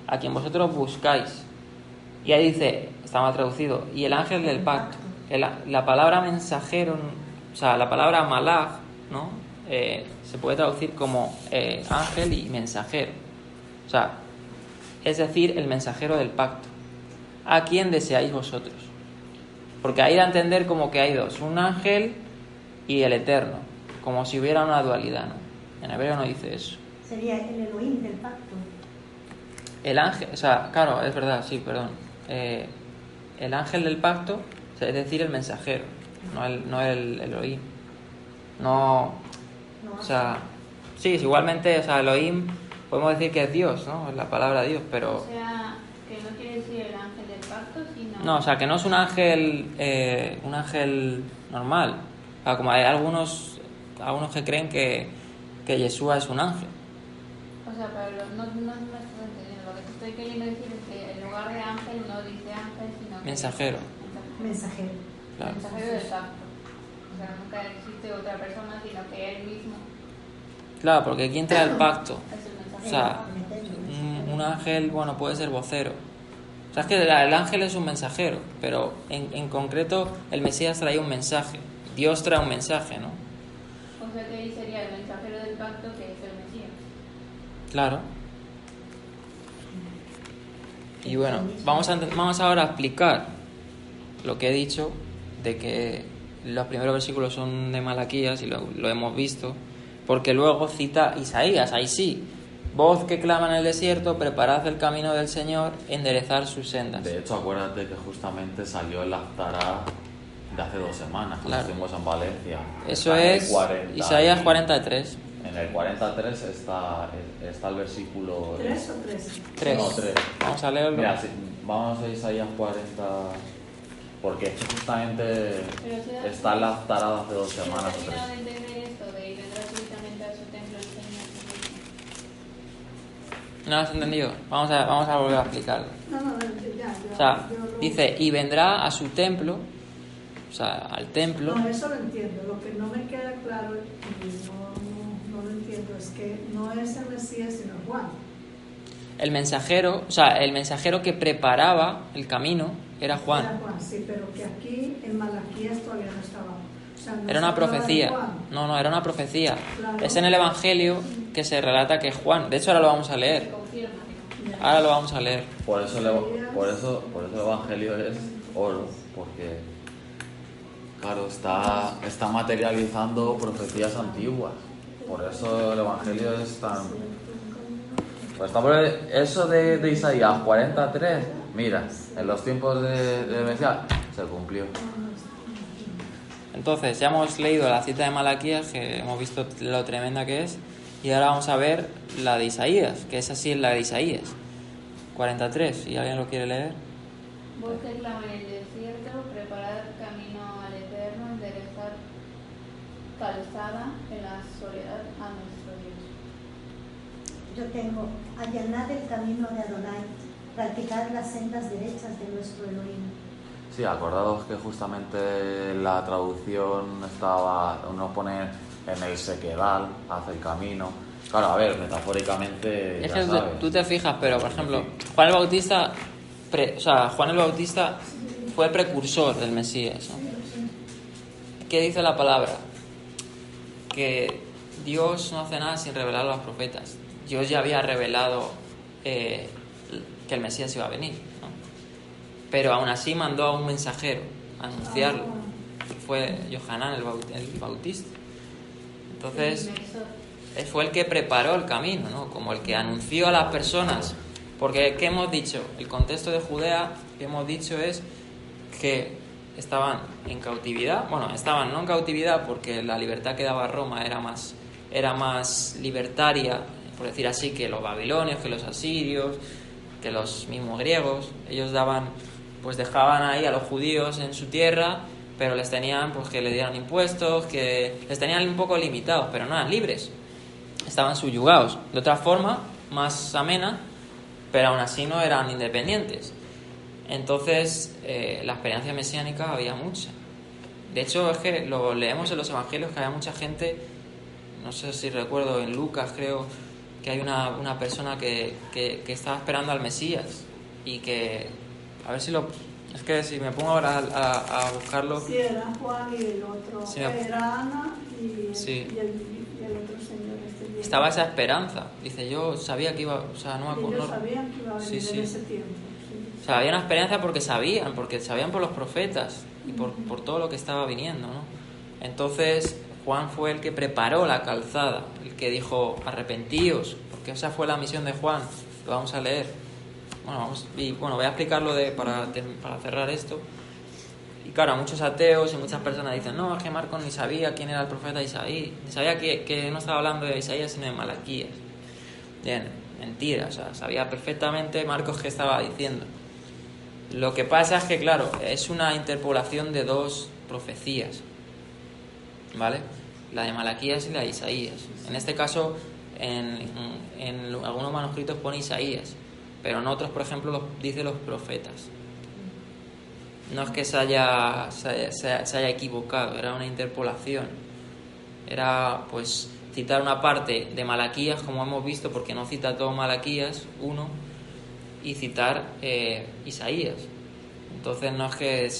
a quien vosotros buscáis. Y ahí dice, está mal traducido, y el ángel del pacto. La palabra mensajero, o sea, la palabra malach, ¿no? Se puede traducir como ángel y mensajero. O sea, es decir, el mensajero del pacto. ¿A quién deseáis vosotros? Porque ahí da a entender como que hay dos, un ángel y el Eterno, como si hubiera una dualidad, ¿no? En hebreo no dice eso. Sería el Elohim del pacto. El ángel, o sea, claro, es verdad, sí, perdón. El ángel del pacto, es decir, el mensajero, no el Elohim. No, o sea, sí, igualmente, o sea, Elohim podemos decir que es Dios, ¿no? Es la palabra Dios, pero... O sea, que no quiere decir el ángel del pacto, sino... No, o sea, que no es un ángel normal. O sea, como hay algunos que creen que Yeshua es un ángel. O sea, pero no me estás entendiendo. Lo que te estoy queriendo decir es que en lugar de ángel no dice ángel, sino... Mensajero. Mensajero. Claro. Mensajero del pacto. O sea, nunca existe otra persona, sino que él mismo Claro, porque ¿quién trae el pacto? es el mensajero. O sea, un ángel, bueno, puede ser vocero. O sea, es que el ángel es un mensajero, pero en concreto el Mesías trae un mensaje. Dios trae un mensaje, ¿no? O sea, que ahí sería el mensajero del pacto, que es el Mesías. Claro. Y bueno, vamos ahora a explicar lo que he dicho, de que los primeros versículos son de Malaquías y lo hemos visto, porque luego cita Isaías, ahí sí. Voz que clama en el desierto, preparad el camino del Señor, enderezar sus sendas. De hecho, acuérdate que justamente salió el Haftará de hace 2 semanas, cuando estuvimos en Valencia. Eso es Isaías 43. En el 43 está el versículo... ¿3 o 3? 3. No, 3. Vamos a leerlo. Mira, vamos a Isaías 40, porque es que justamente está el Haftará de hace 2 semanas o 3. No entender esto de y vendrá súbitamente a su templo el Señor. ¿No lo has entendido? Vamos a volver a explicarlo. No, ya. O sea, yo lo... dice, y vendrá a su templo, o sea, al templo. No, eso lo entiendo. Lo que no me queda claro y no lo entiendo es que no es el Mesías sino Juan. El mensajero, o sea, el mensajero que preparaba el camino era Juan. Era Juan, sí, pero que aquí en Malaquías todavía no estaba. O sea, no Era una se hablaba de profecía. Juan. No, era una profecía. Claro. Es en el Evangelio que se relata que Juan. De hecho, ahora lo vamos a leer. Confirma. Ahora lo vamos a leer. Por eso el Evangelio es oro, porque claro, está materializando profecías antiguas. Por eso el Evangelio es tan... Pues eso de Isaías 43, mira, en los tiempos de Mesías se cumplió. Entonces, ya hemos leído la cita de Malaquías, que hemos visto lo tremenda que es, y ahora vamos a ver la de Isaías, que esa sí es la de Isaías 43, si alguien lo quiere leer. Vos que clama en el desierto, preparad camino al Eterno, enderezar calzada en la soledad a nuestro Dios. Yo tengo, allanad el camino de Adonai, practicad las sendas derechas de nuestro Elohim. Sí, acordaos que justamente la traducción nos pone en el sequedal, hace el camino. Claro, a ver, metafóricamente. Es ya que sabes. tú te fijas, pero por ejemplo, Juan el Bautista fue el precursor del Mesías, ¿no? ¿Qué dice la palabra? Que Dios no hace nada sin revelar a los profetas. Dios ya había revelado que el Mesías iba a venir, ¿no? Pero aún así mandó a un mensajero a anunciarlo. Fue Yohanan el Bautista. Entonces, fue el que preparó el camino, ¿no? Como el que anunció a las personas. Porque, ¿qué hemos dicho? El contexto de Judea, que hemos dicho es que estaban en cautividad. Bueno, estaban no en cautividad porque la libertad que daba Roma era más libertaria, por decir así, que los babilonios, que los asirios. que los mismos griegos. Ellos pues dejaban ahí a los judíos en su tierra, pero les tenían pues que le dieran impuestos, que les tenían un poco limitados, pero no eran libres, estaban subyugados. De otra forma, más amena, pero aún así no eran independientes. Entonces, la experiencia mesiánica había mucha. De hecho, es que lo leemos en los evangelios, que había mucha gente, no sé si recuerdo, en Lucas creo que hay una persona que estaba esperando al Mesías y que, a ver si es que si me pongo ahora a buscarlo... Sí, era Juan y el otro, sí, era Ana y, sí. y el otro señor. Estaba esa esperanza. Dice, yo sabía que iba... O sea, no me acuerdo. Ellos sabían que iba a venir en ese tiempo. Sí. O sea, había una esperanza porque sabían por los profetas y por todo lo que estaba viniendo, ¿no? Entonces, Juan fue el que preparó la calzada, el que dijo, arrepentíos, porque esa fue la misión de Juan. Lo vamos a leer. Bueno, voy a explicarlo para cerrar esto. Y claro, muchos ateos y muchas personas dicen, no, es que Marcos ni sabía quién era el profeta Isaías, ni sabía que no estaba hablando de Isaías sino de Malaquías. Bien, mentira, o sea, sabía perfectamente Marcos qué estaba diciendo. Lo que pasa es que, claro, es una interpolación de dos profecías, ¿vale? La de Malaquías y la de Isaías. En este caso, en algunos manuscritos pone Isaías, pero en otros, por ejemplo, dice los profetas. No es que se haya equivocado, era una interpolación. Era, pues, citar una parte de Malaquías, como hemos visto, porque no cita todo Malaquías 1, y citar Isaías. Entonces no es que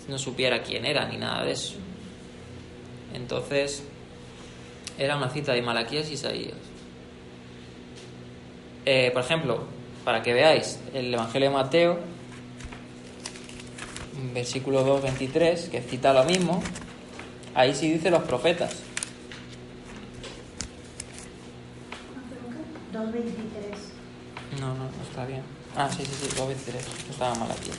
no supiera quién era ni nada de eso. Entonces era una cita de Malaquías y Isaías. Por ejemplo, para que veáis el Evangelio de Mateo, versículo 2:23, que cita lo mismo, ahí sí dice los profetas. 2:23. No está bien. Ah, sí, 2:23, estaba mal aquí.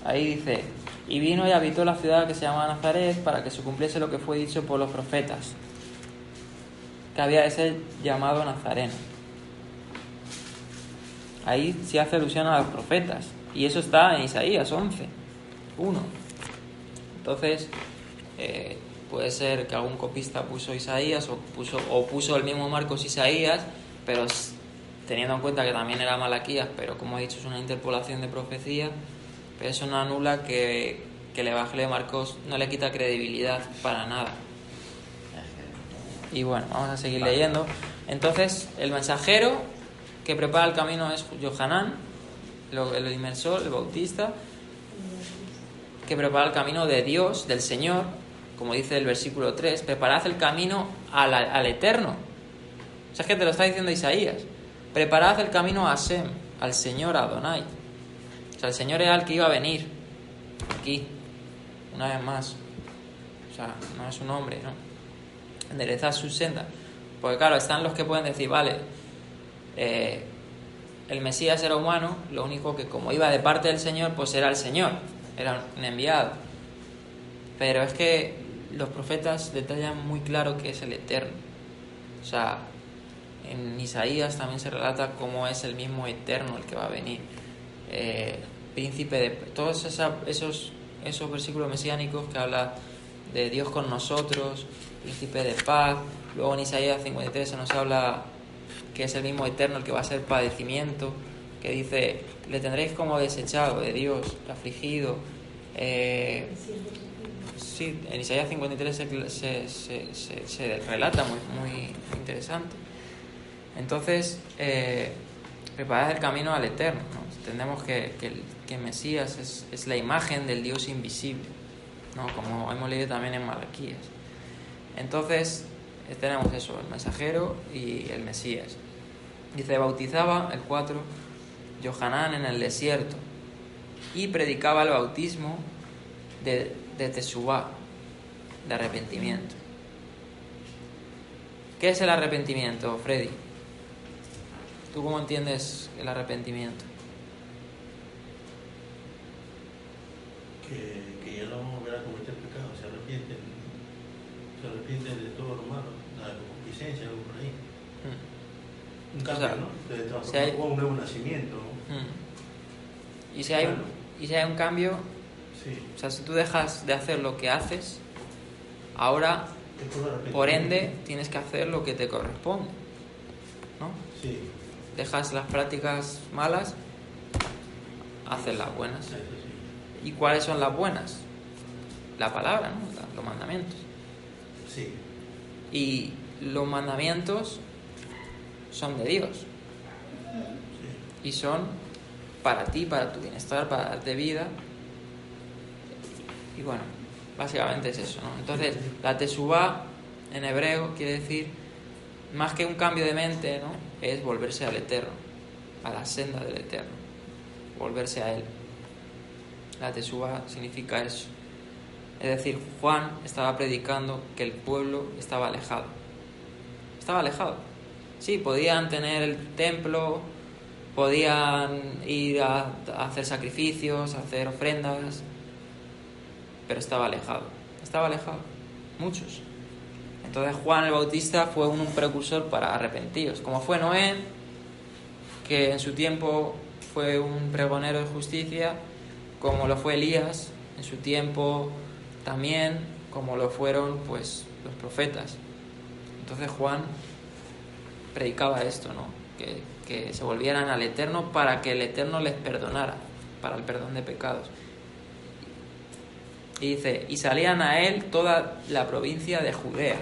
Ahí dice, y vino y habitó la ciudad que se llama Nazaret para que se cumpliese lo que fue dicho por los profetas, que había de ser llamado Nazareno. Ahí sí hace alusión a los profetas, y eso está en Isaías 11:1. Entonces, puede ser que algún copista puso Isaías o puso el mismo Marcos Isaías, pero teniendo en cuenta que también era Malaquías, pero como he dicho es una interpolación de profecía, pero eso no anula que el Evangelio de Marcos no le quita credibilidad para nada. Y bueno, vamos a seguir leyendo. Entonces, el mensajero que prepara el camino es Yohanan, el inmersor, el bautista, que prepara el camino de Dios, del Señor, como dice el versículo 3, preparad el camino al Eterno. O sea, es que te lo está diciendo Isaías. Preparad el camino a Hashem, al Señor Adonai. O sea, el Señor era el que iba a venir aquí, una vez más. O sea, no es un hombre, ¿no? Enderezad sus sendas. Porque claro, están los que pueden decir, vale, el Mesías era humano, lo único que como iba de parte del Señor, pues era el Señor, era un enviado. Pero es que los profetas detallan muy claro que es el Eterno. O sea, en Isaías también se relata cómo es el mismo Eterno el que va a venir. Príncipe de... Todos esos versículos mesiánicos que habla de Dios con nosotros, príncipe de paz. Luego en Isaías 53 se nos habla que es el mismo Eterno el que va a ser padecimiento, que dice, le tendréis como desechado de Dios, afligido. Sí, en Isaías 53 se relata muy interesante. Entonces, preparad el camino al Eterno, ¿no? Entendemos que Mesías es la imagen del Dios invisible, ¿no? Como hemos leído también en Malaquías. Entonces, tenemos eso, el mensajero y el Mesías. Dice, bautizaba, el 4, Yohanan en el desierto y predicaba el bautismo de Teshuvá, de arrepentimiento. ¿Qué es el arrepentimiento, Freddy? ¿Tú cómo entiendes el arrepentimiento? Que ya no volverá a cometer pecado, se arrepiente de todo lo malo, adolescencia, algo por ahí. Un O cambio, sea, ¿no? De transformar, si hay- como un nuevo nacimiento. Y si hay, Claro. y si hay un cambio, Sí. o sea, si tú dejas de hacer lo que haces, ahora, Es por arrepentimiento. por ende, tienes que hacer lo que te corresponde, ¿no? Sí. Dejas las prácticas malas, haces las buenas. Eso sí. ¿Y cuáles son las buenas? La palabra, ¿no? Los mandamientos. Sí. Y los mandamientos son de Dios. Sí. Y son para ti, para tu bienestar, para darte vida. Y bueno, básicamente es eso, ¿no? Entonces, la teshuva en hebreo quiere decir, más que un cambio de mente, ¿no? Es volverse al Eterno, a la senda del Eterno, volverse a Él. La teshuva significa eso. Es decir, Juan estaba predicando que el pueblo estaba alejado. Estaba alejado. Sí, podían tener el templo, podían ir a hacer sacrificios, a hacer ofrendas, pero estaba alejado. Estaba alejado. Muchos. Entonces Juan el Bautista fue un precursor para arrepentidos, como fue Noé, que en su tiempo fue un pregonero de justicia, como lo fue Elías en su tiempo también, como lo fueron pues los profetas. Entonces Juan predicaba esto, ¿no? Que se volvieran al Eterno para que el Eterno les perdonara, para el perdón de pecados. Y dice, y salían a él toda la provincia de Judea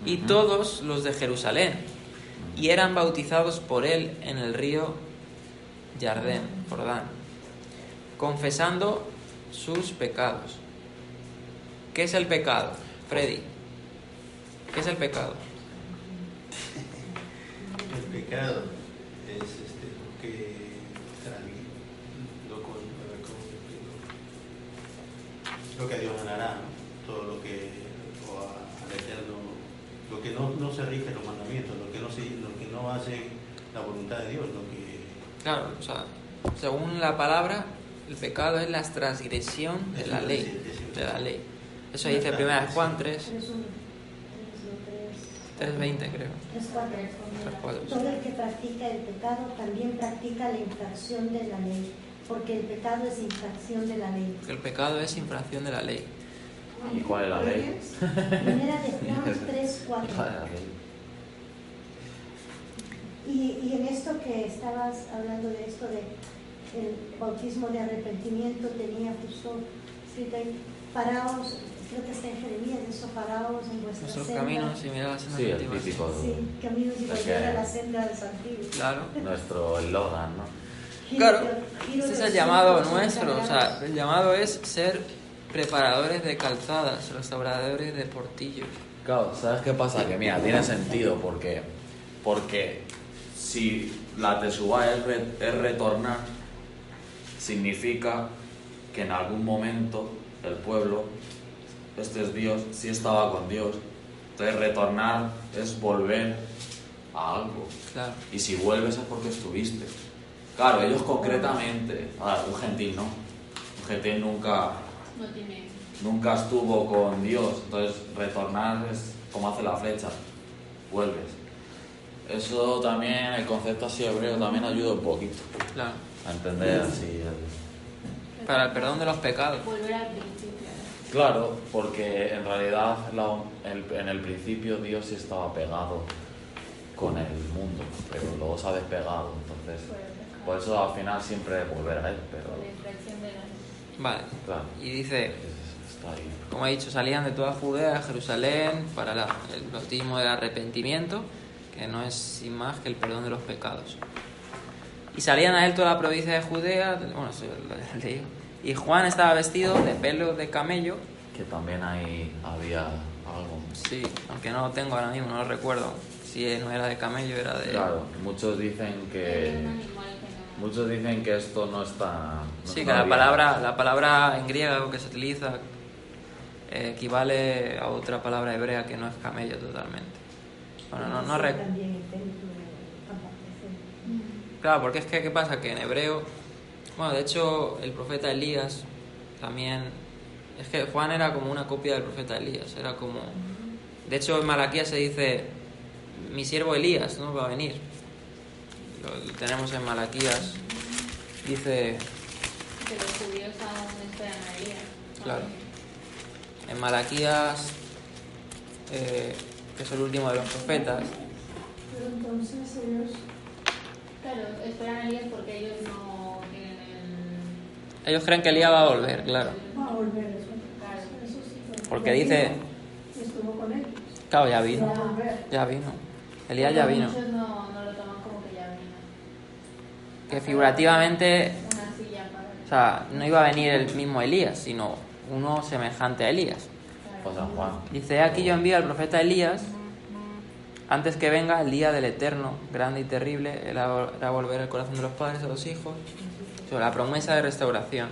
y todos los de Jerusalén, y eran bautizados por él en el río Jordán, confesando sus pecados. ¿Qué es el pecado, Freddy? ¿Qué es el pecado? El pecado es lo que lo que a Dios ganará, ¿no? Todo lo que o al Eterno, lo que no se rige los mandamientos, lo que no hace la voluntad de Dios, lo que Claro, o sea, según la palabra, el pecado es la transgresión de la ley, Eso dice 1 Juan 3, 3:20 creo. 3:4. Todo el que practica el pecado también practica la infracción de la ley, porque el pecado es infracción de la ley. Porque el pecado es infracción de la ley. ¿Y cuál es la ley? Primera de Juan 3:4. ¿Cuál es la ley? Y en esto que estabas hablando de esto de el bautismo de arrepentimiento, tenía justo escrito ahí, paraos, creo que está en Jeremías, eso, paraos en vuestra Nuestros senda. caminos y mirad las sendas Sí, el antiguas. típico. Sí, caminos y Es volver que- a la senda de antiguos. Claro. Nuestro eslogan, ¿no? Claro, ese es el llamado nuestro, o sea, el llamado es ser preparadores de calzadas, restauradores de portillos. Claro, ¿sabes qué pasa? Que mira, tiene sentido porque si la teshuva es retornar, significa que en algún momento el pueblo, este es Dios, sí estaba con Dios. Entonces retornar es volver a algo. Claro. Y si vuelves es porque estuviste. Claro, ellos concretamente, un gentil no. Un gentil nunca No tiene. nunca estuvo con Dios, entonces retornar es como hace la flecha, vuelves. Eso también, el concepto así hebreo también ayuda un poquito Claro. a entender así. Para el perdón de los pecados. Volver al principio. Claro, porque en realidad en el principio Dios sí estaba pegado con el mundo, pero luego se ha despegado, entonces por eso al final siempre volver a él, Por pero la infracción de la ley. Vale. claro, Y dice, está ahí. como he dicho, salían de toda Judea, Jerusalén, para el bautismo del arrepentimiento, que no es sin más que el perdón de los pecados. Y salían a él toda la provincia de Judea, bueno, eso lo leí. Y Juan estaba vestido de pelo de camello. Que también ahí había algo. Sí, aunque no lo tengo ahora mismo, no lo recuerdo. Si no era de camello, era de... Claro, muchos dicen Hay un que animal que no. muchos dicen que esto no está. No Sí, que está bien. la palabra en griego que se utiliza equivale a otra palabra hebrea que no es camello totalmente. Bueno, no Sí, recuerdo. también el templo de Campamento. Claro, porque es que, ¿qué pasa? Que en hebreo, bueno, de hecho, el profeta Elías también, es que Juan era como una copia del profeta Elías, era como De hecho, en Malaquías se dice, mi siervo Elías, ¿no? Va a venir. Lo tenemos en Malaquías. Dice... Que los judíos aún esperan a Elías. Claro. En Malaquías, que es el último de los profetas. Pero entonces ellos... Claro, esperan a Elías porque ellos no tienen el... Ellos creen que Elías va a volver, claro. Va a volver, eso. Claro. Eso sí. Porque dice... Estuvo con ellos. Claro, ya vino. Va a volver. Ya vino. Elías ya vino. Muchos no lo toman como que ya vino. Que figurativamente, Una silla para... o sea, no iba a venir el mismo Elías, sino uno semejante a Elías. Pues San Juan. Dice, aquí yo envío al profeta Elías, antes que venga el día del Eterno, grande y terrible, él hará volver el corazón de los padres a los hijos, sobre la promesa de restauración.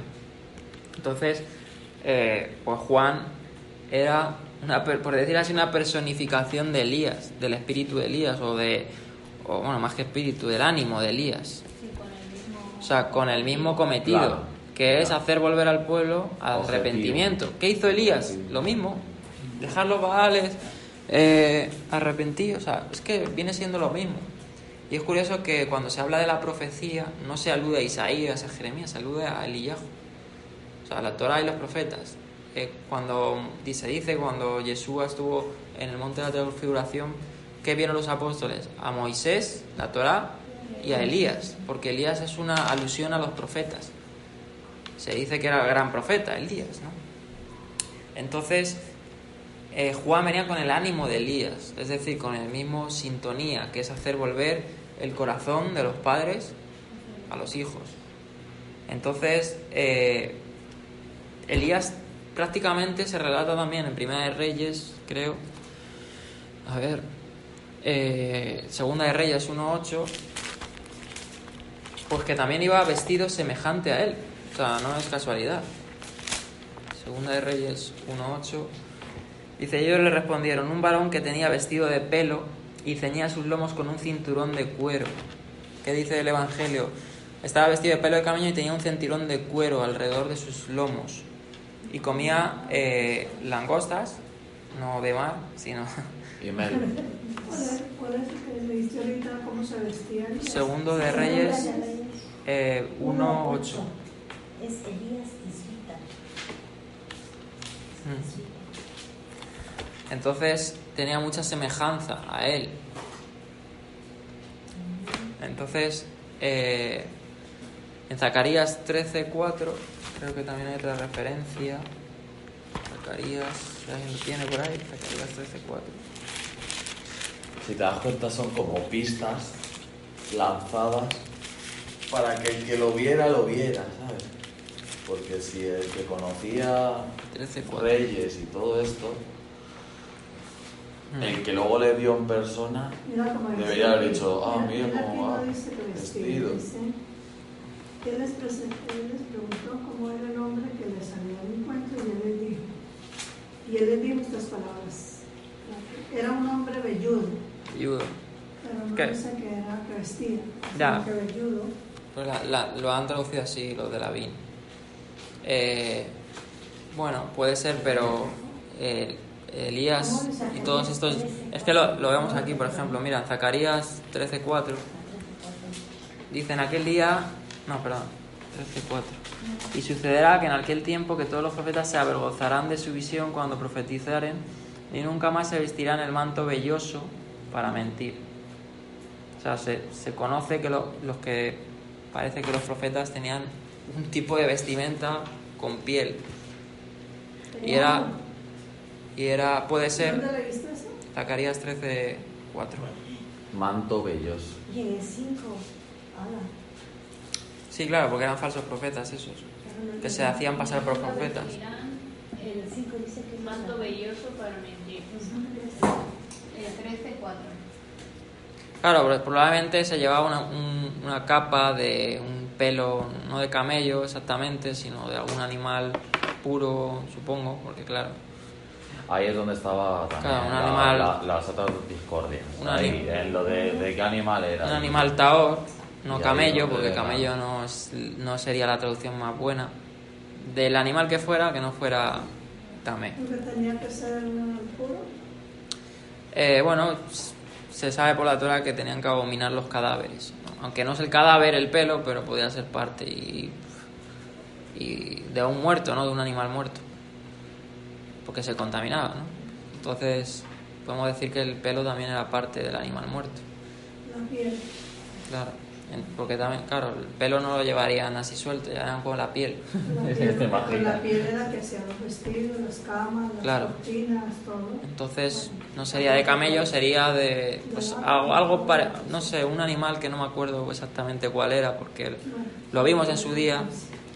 Entonces, pues Juan era, por decir así, una personificación de Elías, del espíritu de Elías, o bueno, más que espíritu, del ánimo de Elías. Sí, con el mismo... O sea, con el mismo cometido, Claro, que es hacer volver al pueblo al Objetivo. arrepentimiento. ¿Qué hizo Elías? Lo mismo, dejar los Baales, arrepentido, o sea, es que viene siendo lo mismo. Y es curioso que cuando se habla de la profecía no se alude a Isaías, a Jeremías, se alude a Elías. O sea, la Torá y los profetas. Cuando se dice, cuando Yeshua estuvo en el monte de la transfiguración, ¿qué vieron los apóstoles? A Moisés, la Torá, y a Elías, porque Elías es una alusión a los profetas. Se dice que era el gran profeta, Elías, ¿no? Entonces, Juan venía con el ánimo de Elías, es decir, con el mismo sintonía, que es hacer volver el corazón de los padres a los hijos. Entonces, Elías prácticamente se relata también en Primera de Reyes, creo. A ver, Segunda de Reyes 1:8, pues que también iba vestido semejante a él. O sea, no es casualidad. Segunda de Reyes 1:8. Dice, ellos le respondieron, un varón que tenía vestido de pelo y ceñía sus lomos con un cinturón de cuero. ¿Qué dice el Evangelio? Estaba vestido de pelo de camello y tenía un cinturón de cuero alrededor de sus lomos. Y comía langostas, no de mar, sino... Y Mel. ¿Cuál es el que leíste ahorita? ¿Cómo se vestían? Segundo de Reyes 1:8. Es Elías Tisbita. Entonces tenía mucha semejanza a él. Entonces, en Zacarías 13:4, creo que también hay otra referencia. Zacarías, ¿alguien lo tiene por ahí? Zacarías 13:4. Si te das cuenta, son como pistas lanzadas para que el que lo viera, ¿sabes? Porque si el que conocía 13:4. reyes y todo esto, el que luego le vio en persona, debería haber dicho, mira cómo va vestido. Él les preguntó cómo era el hombre que les salió al encuentro y él les dijo estas palabras. Era un hombre velludo. Pero no ¿Qué? dice que era que vestía, Ya. sino que velludo. Pues lo han traducido así, los de la VIN. Bueno, puede ser, pero Elías y todos estos... Es que lo vemos aquí, por ejemplo, mira, en Zacarías 13:4. Dice, en aquel día... No, perdón, 13:4. Y sucederá que en aquel tiempo que todos los profetas se avergonzarán de su visión cuando profetizaren y nunca más se vestirán el manto velloso para mentir. O sea, se conoce que los que... Parece que los profetas tenían un tipo de vestimenta con piel. Y era puede ser... ¿Dónde leíste eso? Zacarías 13:4. Manto velloso. Y en el 5, Sí, claro, porque eran falsos profetas esos, que se hacían pasar por profetas. el 5 dice que Manto velloso para mentir. El 13:4. Claro, pero probablemente se llevaba una capa de un pelo, no de camello exactamente, sino de algún animal puro, supongo, porque claro. Ahí es donde estaba también Claro, un animal... las otras discordias. Un Ahí, en lo de qué animal era. Un animal taor, no Y camello, ahí porque donde camello no sería la traducción más buena. Del animal que no fuera tamé. Porque tenía que ser puro. Bueno, se sabe por la Torah que tenían que abominar los cadáveres, ¿no? Aunque no es el cadáver el pelo, pero podía ser parte y de un muerto, ¿no? De un animal muerto, porque se contaminaba, ¿no? Entonces podemos decir que el pelo también era parte del animal muerto. La piel. Claro, porque también, claro, el pelo no lo llevarían así suelto, llevarían con la piel. La piel era que hacían los vestidos, las camas, las Claro. cortinas, todo. Entonces no sería de camello, sería de pues no sé, un animal que no me acuerdo exactamente cuál era, porque lo vimos en su día.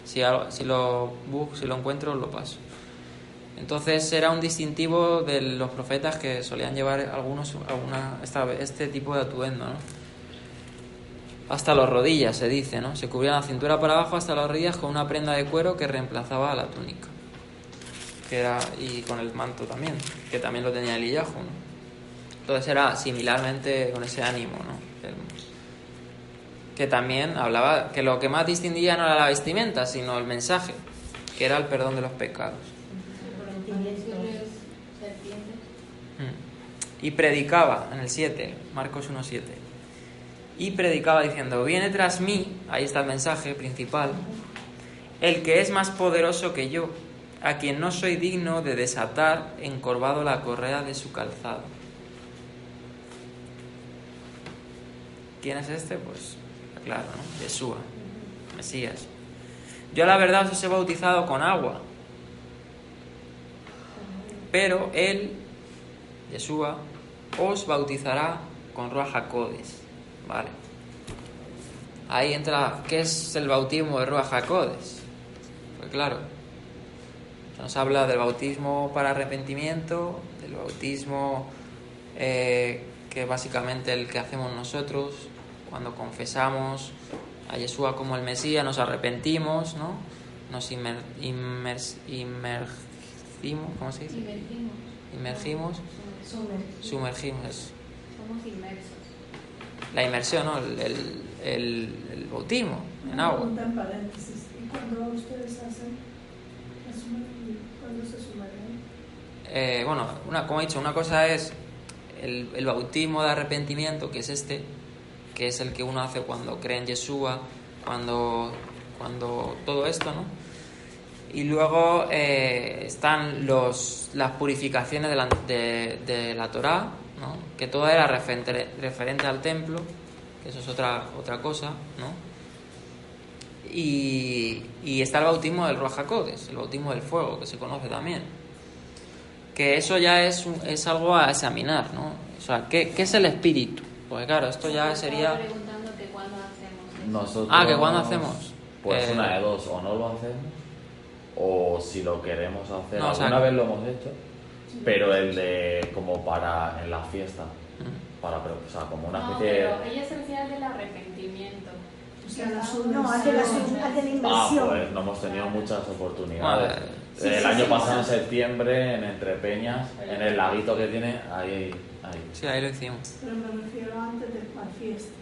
Si lo encuentro, lo paso. Entonces era un distintivo de los profetas que solían llevar este tipo de atuendo, ¿no? Hasta las rodillas, se dice, ¿no? Se cubrían la cintura para abajo hasta las rodillas con una prenda de cuero que reemplazaba a la túnica. Y con el manto también, que también lo tenía Eliyahu, ¿no? Entonces era similarmente con ese ánimo, ¿no? Que también hablaba que lo que más distinguía no era la vestimenta, sino el mensaje, que era el perdón de los pecados. Y predicaba, en el 7, Marcos 1:7, y predicaba diciendo: viene tras mí, ahí está el mensaje principal, el que es más poderoso que yo, a quien no soy digno de desatar encorvado la correa de su calzado. ¿Quién es este? Pues claro, ¿no? Yeshua, Mesías. Yo la verdad os he bautizado con agua, pero él, Yeshua, os bautizará con Ruach HaKodes. Vale. Ahí entra, ¿qué es el bautismo de Ruach HaKodes? Pues claro, nos habla del bautismo para arrepentimiento, del bautismo que básicamente el que hacemos nosotros cuando confesamos a Yeshua como el Mesías, nos arrepentimos, ¿no? Nos inmergimos, ¿cómo se dice? Sumergimos. Somos inmersos. La inmersión, ¿no? El bautismo en agua. Una pregunta en paréntesis. ¿Y cuando ustedes hacen cuando se sumergen? Bueno, como he dicho, una cosa es el bautismo de arrepentimiento, que es que es el que uno hace cuando cree en Yeshua, cuando todo esto, ¿no? Y luego están las purificaciones de la Torá, ¿no? Que todo era referente al templo, que eso es otra cosa, ¿no? Y está el bautismo del Ruach HaKodes, el bautismo del fuego, que se conoce también. Que eso ya es algo a examinar, ¿no? O sea, ¿qué es el espíritu? Porque claro, esto ya sería... Estaba preguntando que cuándo hacemos eso. Nosotros, que cuándo hacemos. Pues una de dos, o no lo hacemos, o si lo queremos hacer, No, alguna vez lo hemos hecho, pero el de como para en la fiesta, o sea, como una especie de... pero ella se refiere al del arrepentimiento. O sea, la No, hace la inversión. pues no hemos tenido muchas oportunidades. El año pasado en septiembre, en Entre Peñas, en el laguito que tiene, ahí. Sí, ahí lo hicimos. Pero me refiero antes de la fiesta.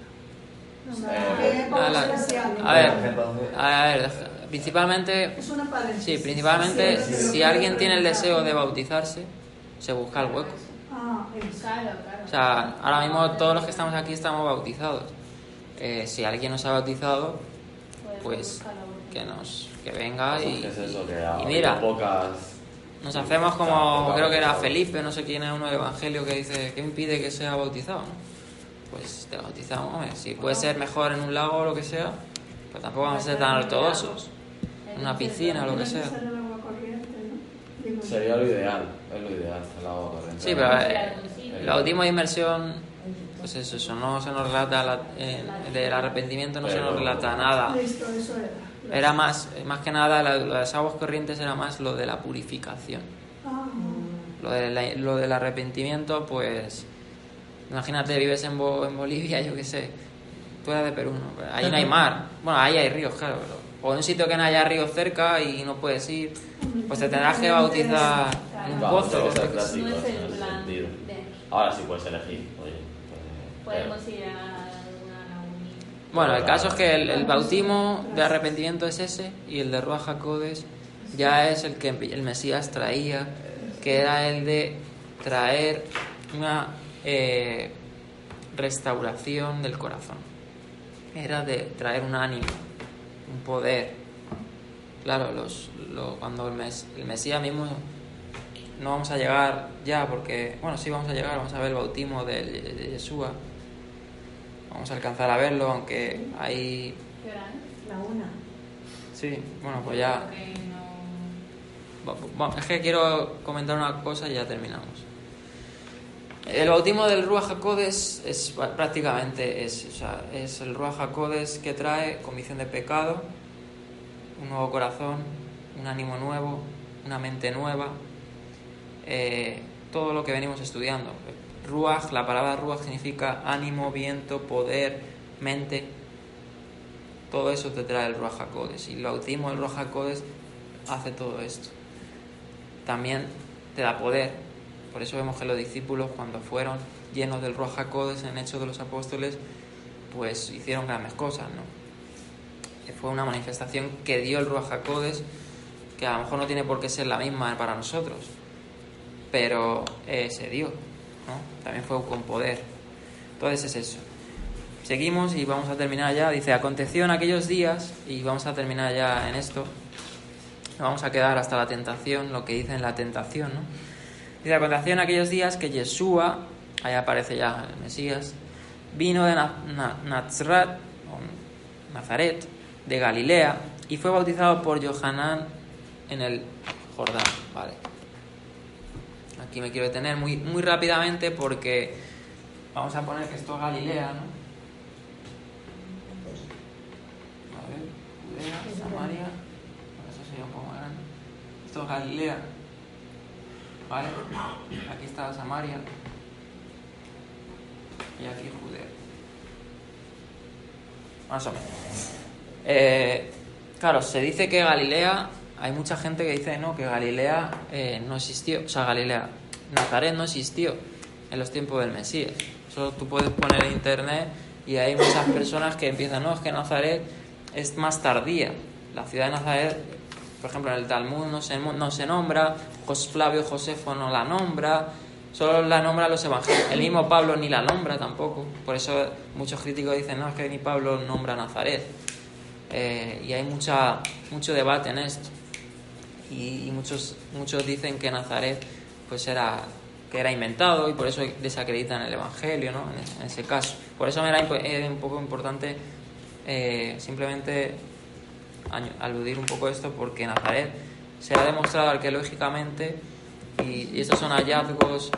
A ver, principalmente... Es una paréntesis. Sí, principalmente si alguien tiene el deseo de bautizarse, se busca el hueco. Claro. O sea, ahora mismo todos los que estamos aquí estamos bautizados. Si alguien no se ha bautizado, pues que venga y mira, nos hacemos como, creo que era Felipe, no sé quién es uno del Evangelio que dice, ¿qué impide que sea bautizado? ¿No? Pues te bautizamos, hombre. Si puede ser mejor en un lago o lo que sea, pero tampoco vamos a ser tan ortodoxos. En una piscina o lo que sea. Sería lo ideal, el agua corriente. Sí, pero el bautismo de inmersión, pues eso no se nos relata, del arrepentimiento no se nos relata nada. Era más que nada, las aguas corrientes era más lo de la purificación. Lo del arrepentimiento, pues, imagínate, vives en Bolivia, yo qué sé, tú eres de Perú, ¿no? Ahí no hay mar, bueno, ahí hay ríos, claro, o en un sitio que no haya ríos cerca y no puedes ir, pues te tendrás que bautizar en un pozo. No es el plan. Ahora sí puedes elegir. Podemos ir a una laguna. Bueno, el caso es que el bautismo de arrepentimiento es ese, y el de Ruach HaKodes ya es el que el Mesías traía, que era el de traer una restauración del corazón. Era de traer un ánimo, un poder. Claro, cuando el Mesías mismo, no vamos a llegar ya porque, bueno, sí vamos a llegar, vamos a ver el bautismo de Yeshua. Vamos a alcanzar a verlo, aunque hay... ¿Qué hora es? La una. Sí, bueno, pues ya... Porque Es que quiero comentar una cosa y ya terminamos. El bautismo del Ruach HaKodesh es prácticamente es el Ruach HaKodesh que trae convicción de pecado, un nuevo corazón, un ánimo nuevo, una mente nueva, todo lo que venimos estudiando. Ruach, la palabra Ruach significa ánimo, viento, poder, mente. Todo eso te trae el Ruach HaKodesh, y el bautismo del Ruach HaKodesh hace todo esto. También te da poder. Por eso vemos que los discípulos, cuando fueron llenos del Ruach HaKodesh en Hechos de los Apóstoles, pues hicieron grandes cosas, ¿no? Fue una manifestación que dio el Ruach HaKodesh, que a lo mejor no tiene por qué ser la misma para nosotros, pero se dio, ¿no? También fue con poder. Entonces es eso. Seguimos y vamos a terminar ya. Dice, aconteció en aquellos días, y vamos a terminar ya en esto. Vamos a quedar hasta la tentación, lo que dice en la tentación, ¿no? Dice, aconteció en aquellos días que Yeshua, ahí aparece ya el Mesías, vino de Nazaret, de Galilea, y fue bautizado por Yohanan en el Jordán. Vale. Aquí me quiero detener muy rápidamente porque vamos a poner que esto es Galilea, ¿no? A ver, Judea, Samaria, eso sería un poco más grande. Esto es Galilea, ¿vale? Aquí está Samaria y aquí Judea, más o menos. Claro, se dice que Galilea, hay mucha gente que dice no, que Galilea no existió, o sea, Nazaret no existió en los tiempos del Mesías. Eso tú puedes poner en internet y hay muchas personas que empiezan, no, es que Nazaret es más tardía. La ciudad de Nazaret, por ejemplo, en el Talmud no se nombra, Flavio Josefo no la nombra, solo la nombra los evangelios. El mismo Pablo ni la nombra tampoco. Por eso muchos críticos dicen, no, es que ni Pablo nombra Nazaret. Y hay mucho debate en esto. Y muchos dicen que Nazaret pues era inventado, y por eso desacreditan el evangelio, ¿no? En ese caso. Por eso era un poco importante simplemente aludir un poco a esto, porque Nazaret se ha demostrado arqueológicamente, y estos son hallazgos,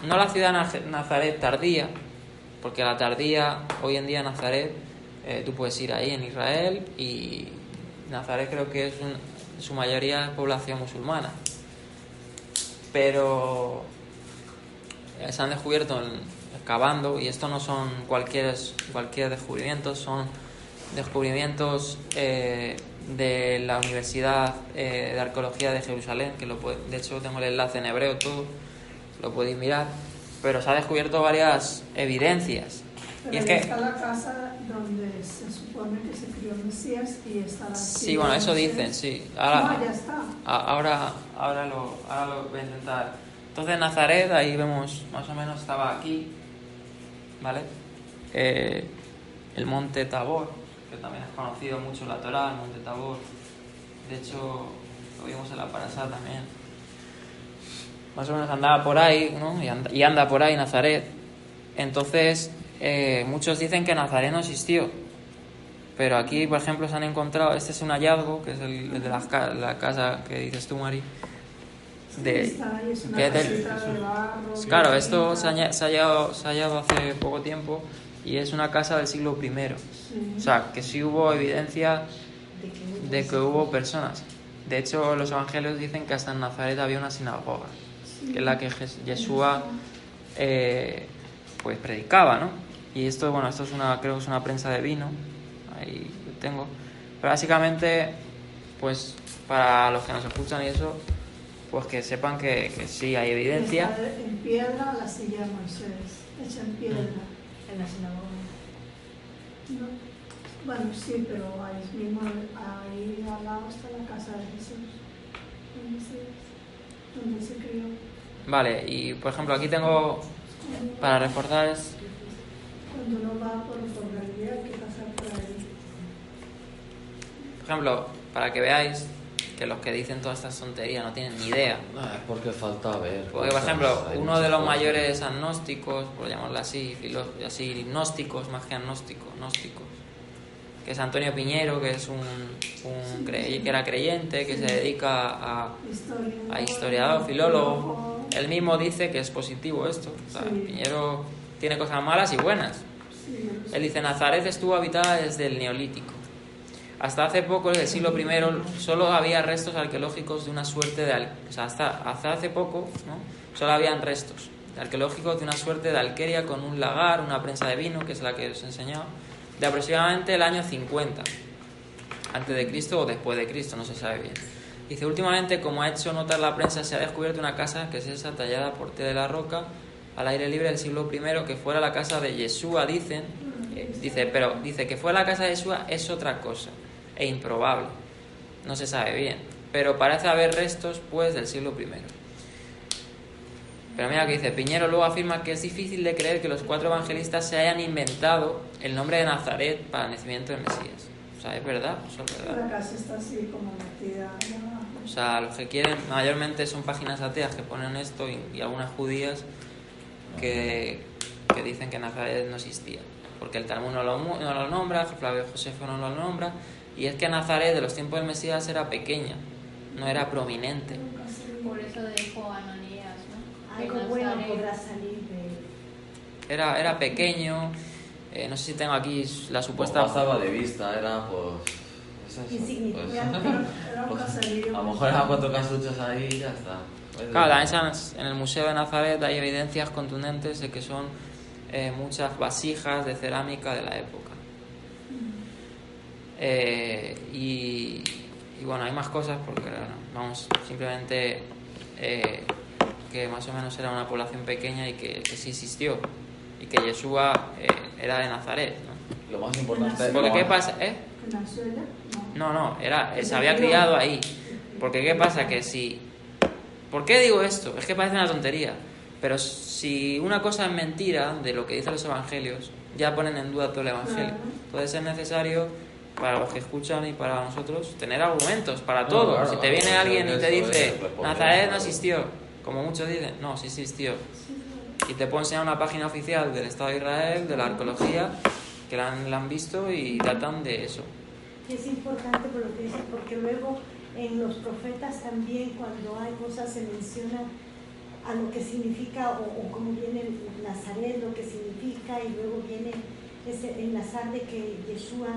no la ciudad de Nazaret tardía, porque la tardía, hoy en día Nazaret, tú puedes ir ahí en Israel, y Nazaret creo que es su mayoría es población musulmana, pero se han descubierto excavando, y esto no son cualquier descubrimiento, son descubrimientos de la Universidad de Arqueología de Jerusalén, que de hecho tengo el enlace en hebreo, todo lo podéis mirar, pero se ha descubierto varias evidencias. Pero y es ahí que está la casa donde se supone que se crió el Mesías, y está la sí, bueno, eso dicen, sí. Ahora, no, ya está. Ahora lo voy a intentar. Entonces Nazaret, ahí vemos más o menos, estaba aquí, ¿vale? El monte Tabor, que también es conocido mucho en la Torá, el monte Tabor. De hecho, lo vimos en la Parashá también. Más o menos andaba por ahí, ¿no? Y anda por ahí Nazaret. Entonces, muchos dicen que Nazaret no existió. Pero aquí, por ejemplo, se han encontrado, este es un hallazgo, que es el de la casa que dices tú, Mari. Está ahí, es una que es casita de barro. Claro, esto se ha hallado hace poco tiempo, y es una casa del siglo I. Sí. O sea, que sí hubo evidencia de que hubo personas. De hecho, los evangelios dicen que hasta en Nazaret había una sinagoga, que es la que Yeshua pues predicaba, ¿no? Y esto, bueno, esto creo que es una prensa de vino, ahí lo tengo. Pero básicamente, pues para los que nos escuchan y eso, pues que sepan que sí hay evidencia. Está en piedra la silla de Moisés, hecha en piedra. En la sinagoga. No, bueno, sí, pero ahí mismo, ahí al lado está la casa de Jesús, donde se crió. Vale, y por ejemplo aquí tengo, para reforzar, es, Cuando uno va por realidad, hay que pasar por ahí. por ejemplo, para que veáis que los que dicen todas estas tonterías no tienen ni idea. No, es porque falta ver. Porque, por cosas, ejemplo, hay uno de muchas los cosas. mayores agnósticos, por llamarlo así, así gnósticos, más que gnósticos, que es Antonio Piñero, que es que era creyente, que se dedica a historiador, filólogo. Él mismo dice que es positivo esto. O sea, Sí. Piñero tiene cosas malas y buenas. Sí, Él dice, Nazaret estuvo habitada desde el Neolítico. Hasta hace poco, en el siglo I, solo había restos arqueológicos de una suerte de... O sea, hasta hace poco, ¿no? Solo habían restos arqueológicos de una suerte de alqueria con un lagar, una prensa de vino, que es la que os he enseñado, de aproximadamente el año 50, antes de Cristo o después de Cristo, no se sabe bien. Dice, últimamente, como ha hecho notar la prensa, se ha descubierto una casa que es esa tallada por T de la roca, al aire libre del siglo I, que fuera la casa de Yeshua, dicen. Dice que fuera la casa de Yeshua es otra cosa, e improbable, no se sabe bien, pero parece haber restos, pues, del siglo I. Pero mira que dice, Piñero luego afirma que es difícil de creer que los 4 evangelistas se hayan inventado el nombre de Nazaret para el nacimiento del Mesías. O sea, es verdad, eso es verdad. la casa está así como metida abajo. O sea, los que quieren, mayormente son páginas ateas que ponen esto y algunas judías que dicen que Nazaret no existía. Porque el Talmud no lo nombra, Flavio Josefo no lo nombra, y es que Nazaret de los tiempos del Mesías era pequeña, no era prominente. Por eso dejó Ananías, ¿no? Que Algo bueno Nazaret- podrá salir de... Era pequeño, no sé si tengo aquí la supuesta... Pasaba de vista, era pues... es eso, Insignificante. Era un pues, caserío. a lo mejor eran 4 casuchas ahí y ya está. Claro, también en el Museo de Nazaret hay evidencias contundentes de que son muchas vasijas de cerámica de la época. Y bueno, hay más cosas porque vamos, simplemente que más o menos era una población pequeña y que sí existió y que Yeshua era de Nazaret, ¿no? Lo más importante Porque ¿qué pasa? ¿Que nació allá? No. No, se había criado ahí. Porque ¿qué pasa? Que si... ¿Por qué digo esto? Es que parece una tontería. Pero si una cosa es mentira de lo que dicen los evangelios, ya ponen en duda todo el evangelio. Claro. Entonces es necesario, para los que escuchan y para nosotros, tener argumentos para No, todo. claro, Si te claro, viene alguien y te eso dice, es responder. Nazaret no existió, como muchos dicen, no, sí existió. Y te puedo enseñar una página oficial del Estado de Israel, de la arqueología, que la han visto y datan de eso. Es importante por lo que dice, porque luego en los profetas también cuando hay cosas se menciona a lo que significa o cómo viene el Nazaret, lo que significa, y luego viene ese enlazar de que Yeshua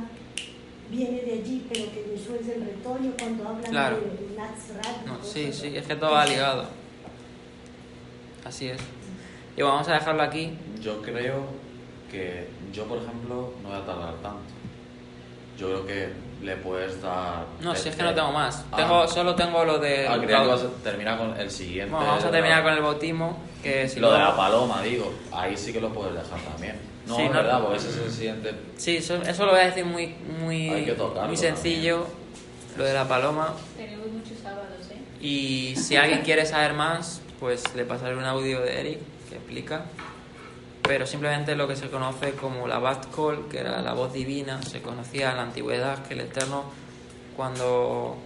viene de allí, pero que Yeshua es del retoño cuando hablan Claro. de Nazaret. No, sí, es que todo va ligado. Así es. Y bueno, vamos a dejarlo aquí. Yo creo que yo, por ejemplo, no voy a tardar tanto. Yo creo que le puedes dar... No, si es que no tengo más. Ah. Solo tengo lo de... Creía que vas a terminar con el siguiente. Bueno, vamos a terminar con el bautismo, que si Lo de luego- la paloma, digo. Ahí sí que lo puedes dejar también. No, Sí, es no- verdad, porque ese es el siguiente. Sí, eso lo voy a decir muy Hay que tocarlo muy sencillo, lo de la paloma. Tenemos muchos sábados, ¿eh? Y si alguien quiere saber más, pues le pasaré un audio de Eric que explica. Pero simplemente lo que se conoce como la Bat Kol, que era la voz divina, se conocía en la antigüedad que el Eterno, cuando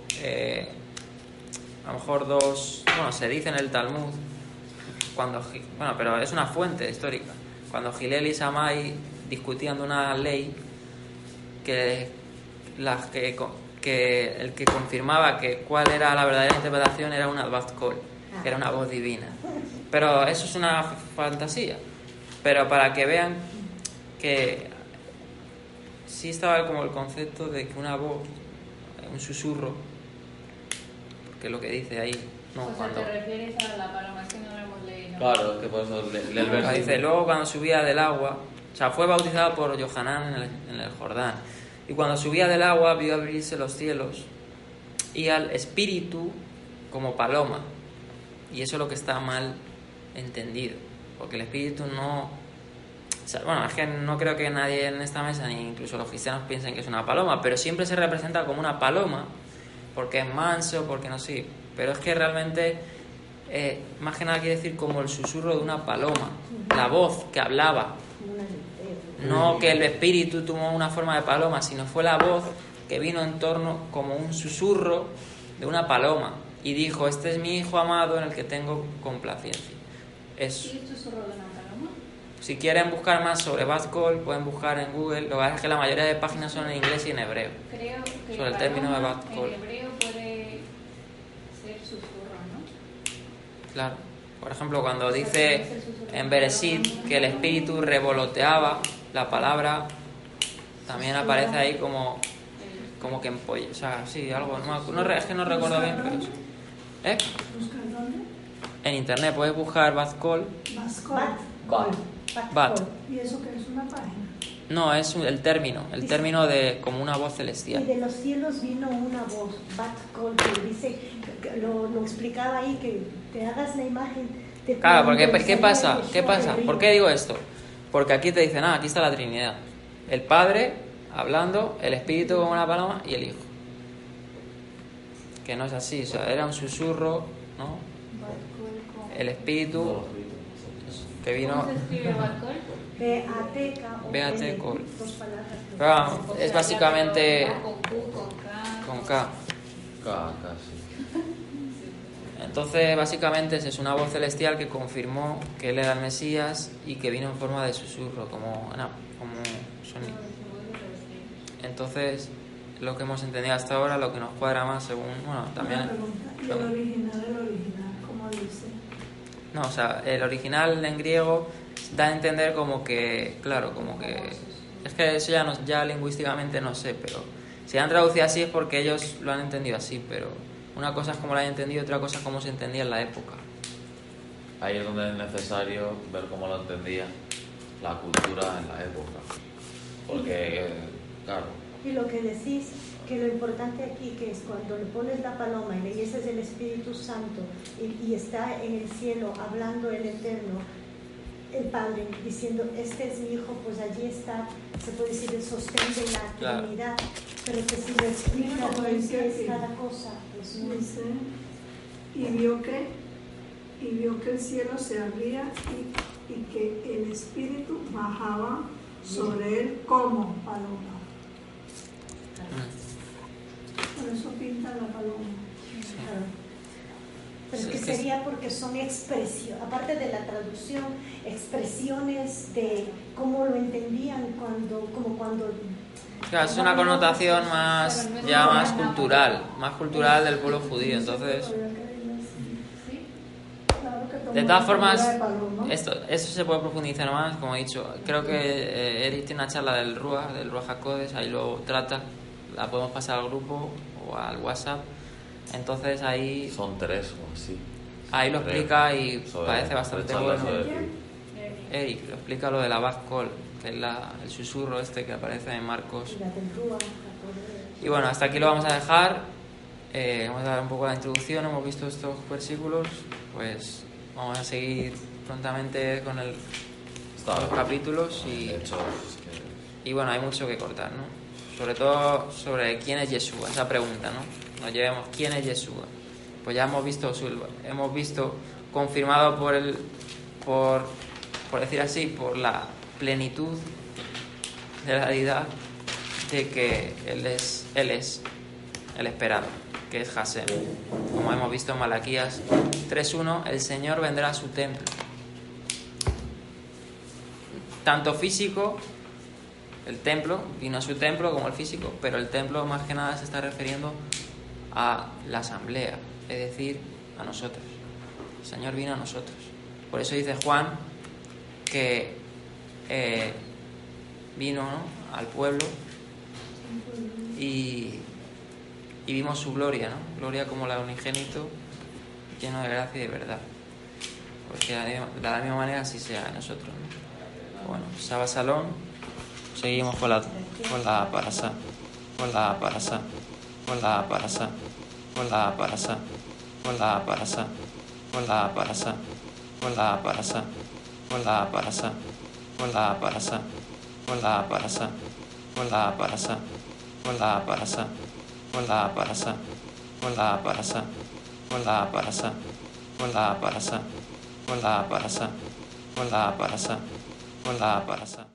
a lo mejor se dice en el Talmud, pero es una fuente histórica, cuando Gilel y Shammai discutían de una ley que el que confirmaba que cuál era la verdadera interpretación era una Bat Kol, que era una voz divina. Pero eso es una fantasía. Pero para que vean que sí estaba como el concepto de que una voz, un susurro, porque lo que dice ahí, no, O sea, cuando te refieres a la paloma, es que no lo hemos leído. Claro, es que por eso lee el versículo. dice, luego cuando subía del agua, o sea, fue bautizado por Yohanan en el Jordán, y cuando subía del agua vio abrirse los cielos y al espíritu como paloma, y eso es lo que está mal entendido, porque el espíritu no... O sea, bueno, es que no creo que nadie en esta mesa, ni incluso los cristianos, piensen que es una paloma, pero siempre se representa como una paloma, porque es manso, porque no sé, pero es que realmente más que nada quiere decir como el susurro de una paloma, la voz que hablaba. No que el espíritu tomó una forma de paloma, sino fue la voz que vino en torno como un susurro de una paloma y dijo: este es mi hijo amado en el que tengo complacencia. Es, ¿Y el susurro de una paloma? si quieren buscar más sobre Bad Call, pueden buscar en Google. Lo que pasa es que la mayoría de páginas son en inglés y en hebreo. Creo que Sobre el término de paloma Bad Call. en hebreo puede ser susurro, ¿no? Claro. Por ejemplo, cuando dice en Bereshit que el espíritu revoloteaba, la palabra también aparece ahí como que empolla. O sea, sí, algo. Es que no recuerdo bien, pero. ¿Buscar dónde? En internet puedes buscar Bad Call. Bat. ¿Y eso qué es, una página? No, es el término de como una voz Y celestial. de los cielos vino una voz, Bat Kol, que dice, lo explicaba ahí, que te hagas la imagen. Claro, porque ¿qué pasa? ¿Por qué digo esto? Porque aquí te dicen, aquí está la Trinidad. El Padre hablando, el Espíritu como una paloma y el Hijo. Que no es así, o sea, era un susurro, ¿no? El Espíritu que vino. ¿Cómo se escribe Balcol? B-A-T-K. Col. Dos palabras. Pero vamos, es básicamente Con Q, con K. con K. Casi. Entonces, básicamente es una voz celestial que confirmó que él era el Mesías y que vino en forma de susurro, como sonido. Entonces, lo que hemos entendido hasta ahora, lo que nos cuadra más según, también. Una pregunta. ¿Y el original, cómo dice? No, o sea, el original en griego da a entender como que, claro, como que... Es que eso ya lingüísticamente no sé, pero si han traducido así es porque ellos lo han entendido así, pero una cosa es como lo han entendido y otra cosa es cómo se entendía en la época. Ahí es donde es necesario ver cómo lo entendía la cultura en la época. Porque, claro, Y lo que decís, que lo importante aquí que es cuando le pones la paloma y le dices el Espíritu Santo y está en el cielo hablando el Eterno, el Padre, diciendo, este es mi Hijo, pues allí está, se puede decir, el sostén de la Trinidad, pero que si lo explica bien qué es cada cosa, pues no. Dice, y vio que el cielo se abría y que el Espíritu bajaba sobre él como paloma. Por eso pinta la paloma. Claro. Pero Sí, que es que sería porque son expresiones, aparte de la traducción, expresiones de cómo lo entendían cuando Claro, es una connotación más cultural del pueblo judío. Entonces, ¿Sí? de todas formas, eso se puede profundizar más, como he dicho. Creo que Eric tiene una charla del Ruach HaKodesh, ahí lo trata, la podemos pasar al grupo o al WhatsApp. Entonces ahí son 3 o así. lo explica y Sobre- parece bastante sobre bueno. charlas sobre- Eric lo explica lo de la Bad Call, que es el susurro este que aparece en Marcos. la del Ruach, Y bueno, hasta aquí lo vamos a dejar. Vamos a dar un poco la introducción, hemos visto estos versículos, pues vamos a seguir prontamente con los capítulos De hecho, y bueno, hay mucho que cortar, ¿no? Sobre todo sobre quién es Yeshua, esa pregunta, ¿no? Nos llevemos, ¿quién es Yeshua? Pues ya hemos visto confirmado por decir así, por la plenitud de la deidad, de que él es el esperado, que es Hashem. Como hemos visto en Malaquías 3:1, el Señor vendrá a su templo. Tanto físico, el templo, vino a su templo como el físico, pero el templo más que nada se está refiriendo a la asamblea, es decir, a nosotros. El Señor vino a nosotros. Por eso dice Juan que vino, ¿no?, al pueblo y vimos su gloria, ¿no? Gloria como la de unigénito, lleno de gracia y de verdad. Porque de la misma manera así sea en nosotros, ¿no? Bueno, Shabbat Shalom. Seguimos con la parasá. Con la parasá. Con la parasá. Con la parasá. Con la parasá. Con la parasá. Con la parasá. Con la parasá. Con la parasá. Con la parasá. Con la parasá. Con la parasá. Con la parasá. Con la parasá. Con la parasá. Hola, parasa. Hola, parasa. Hola, parasa. Hola, parasa.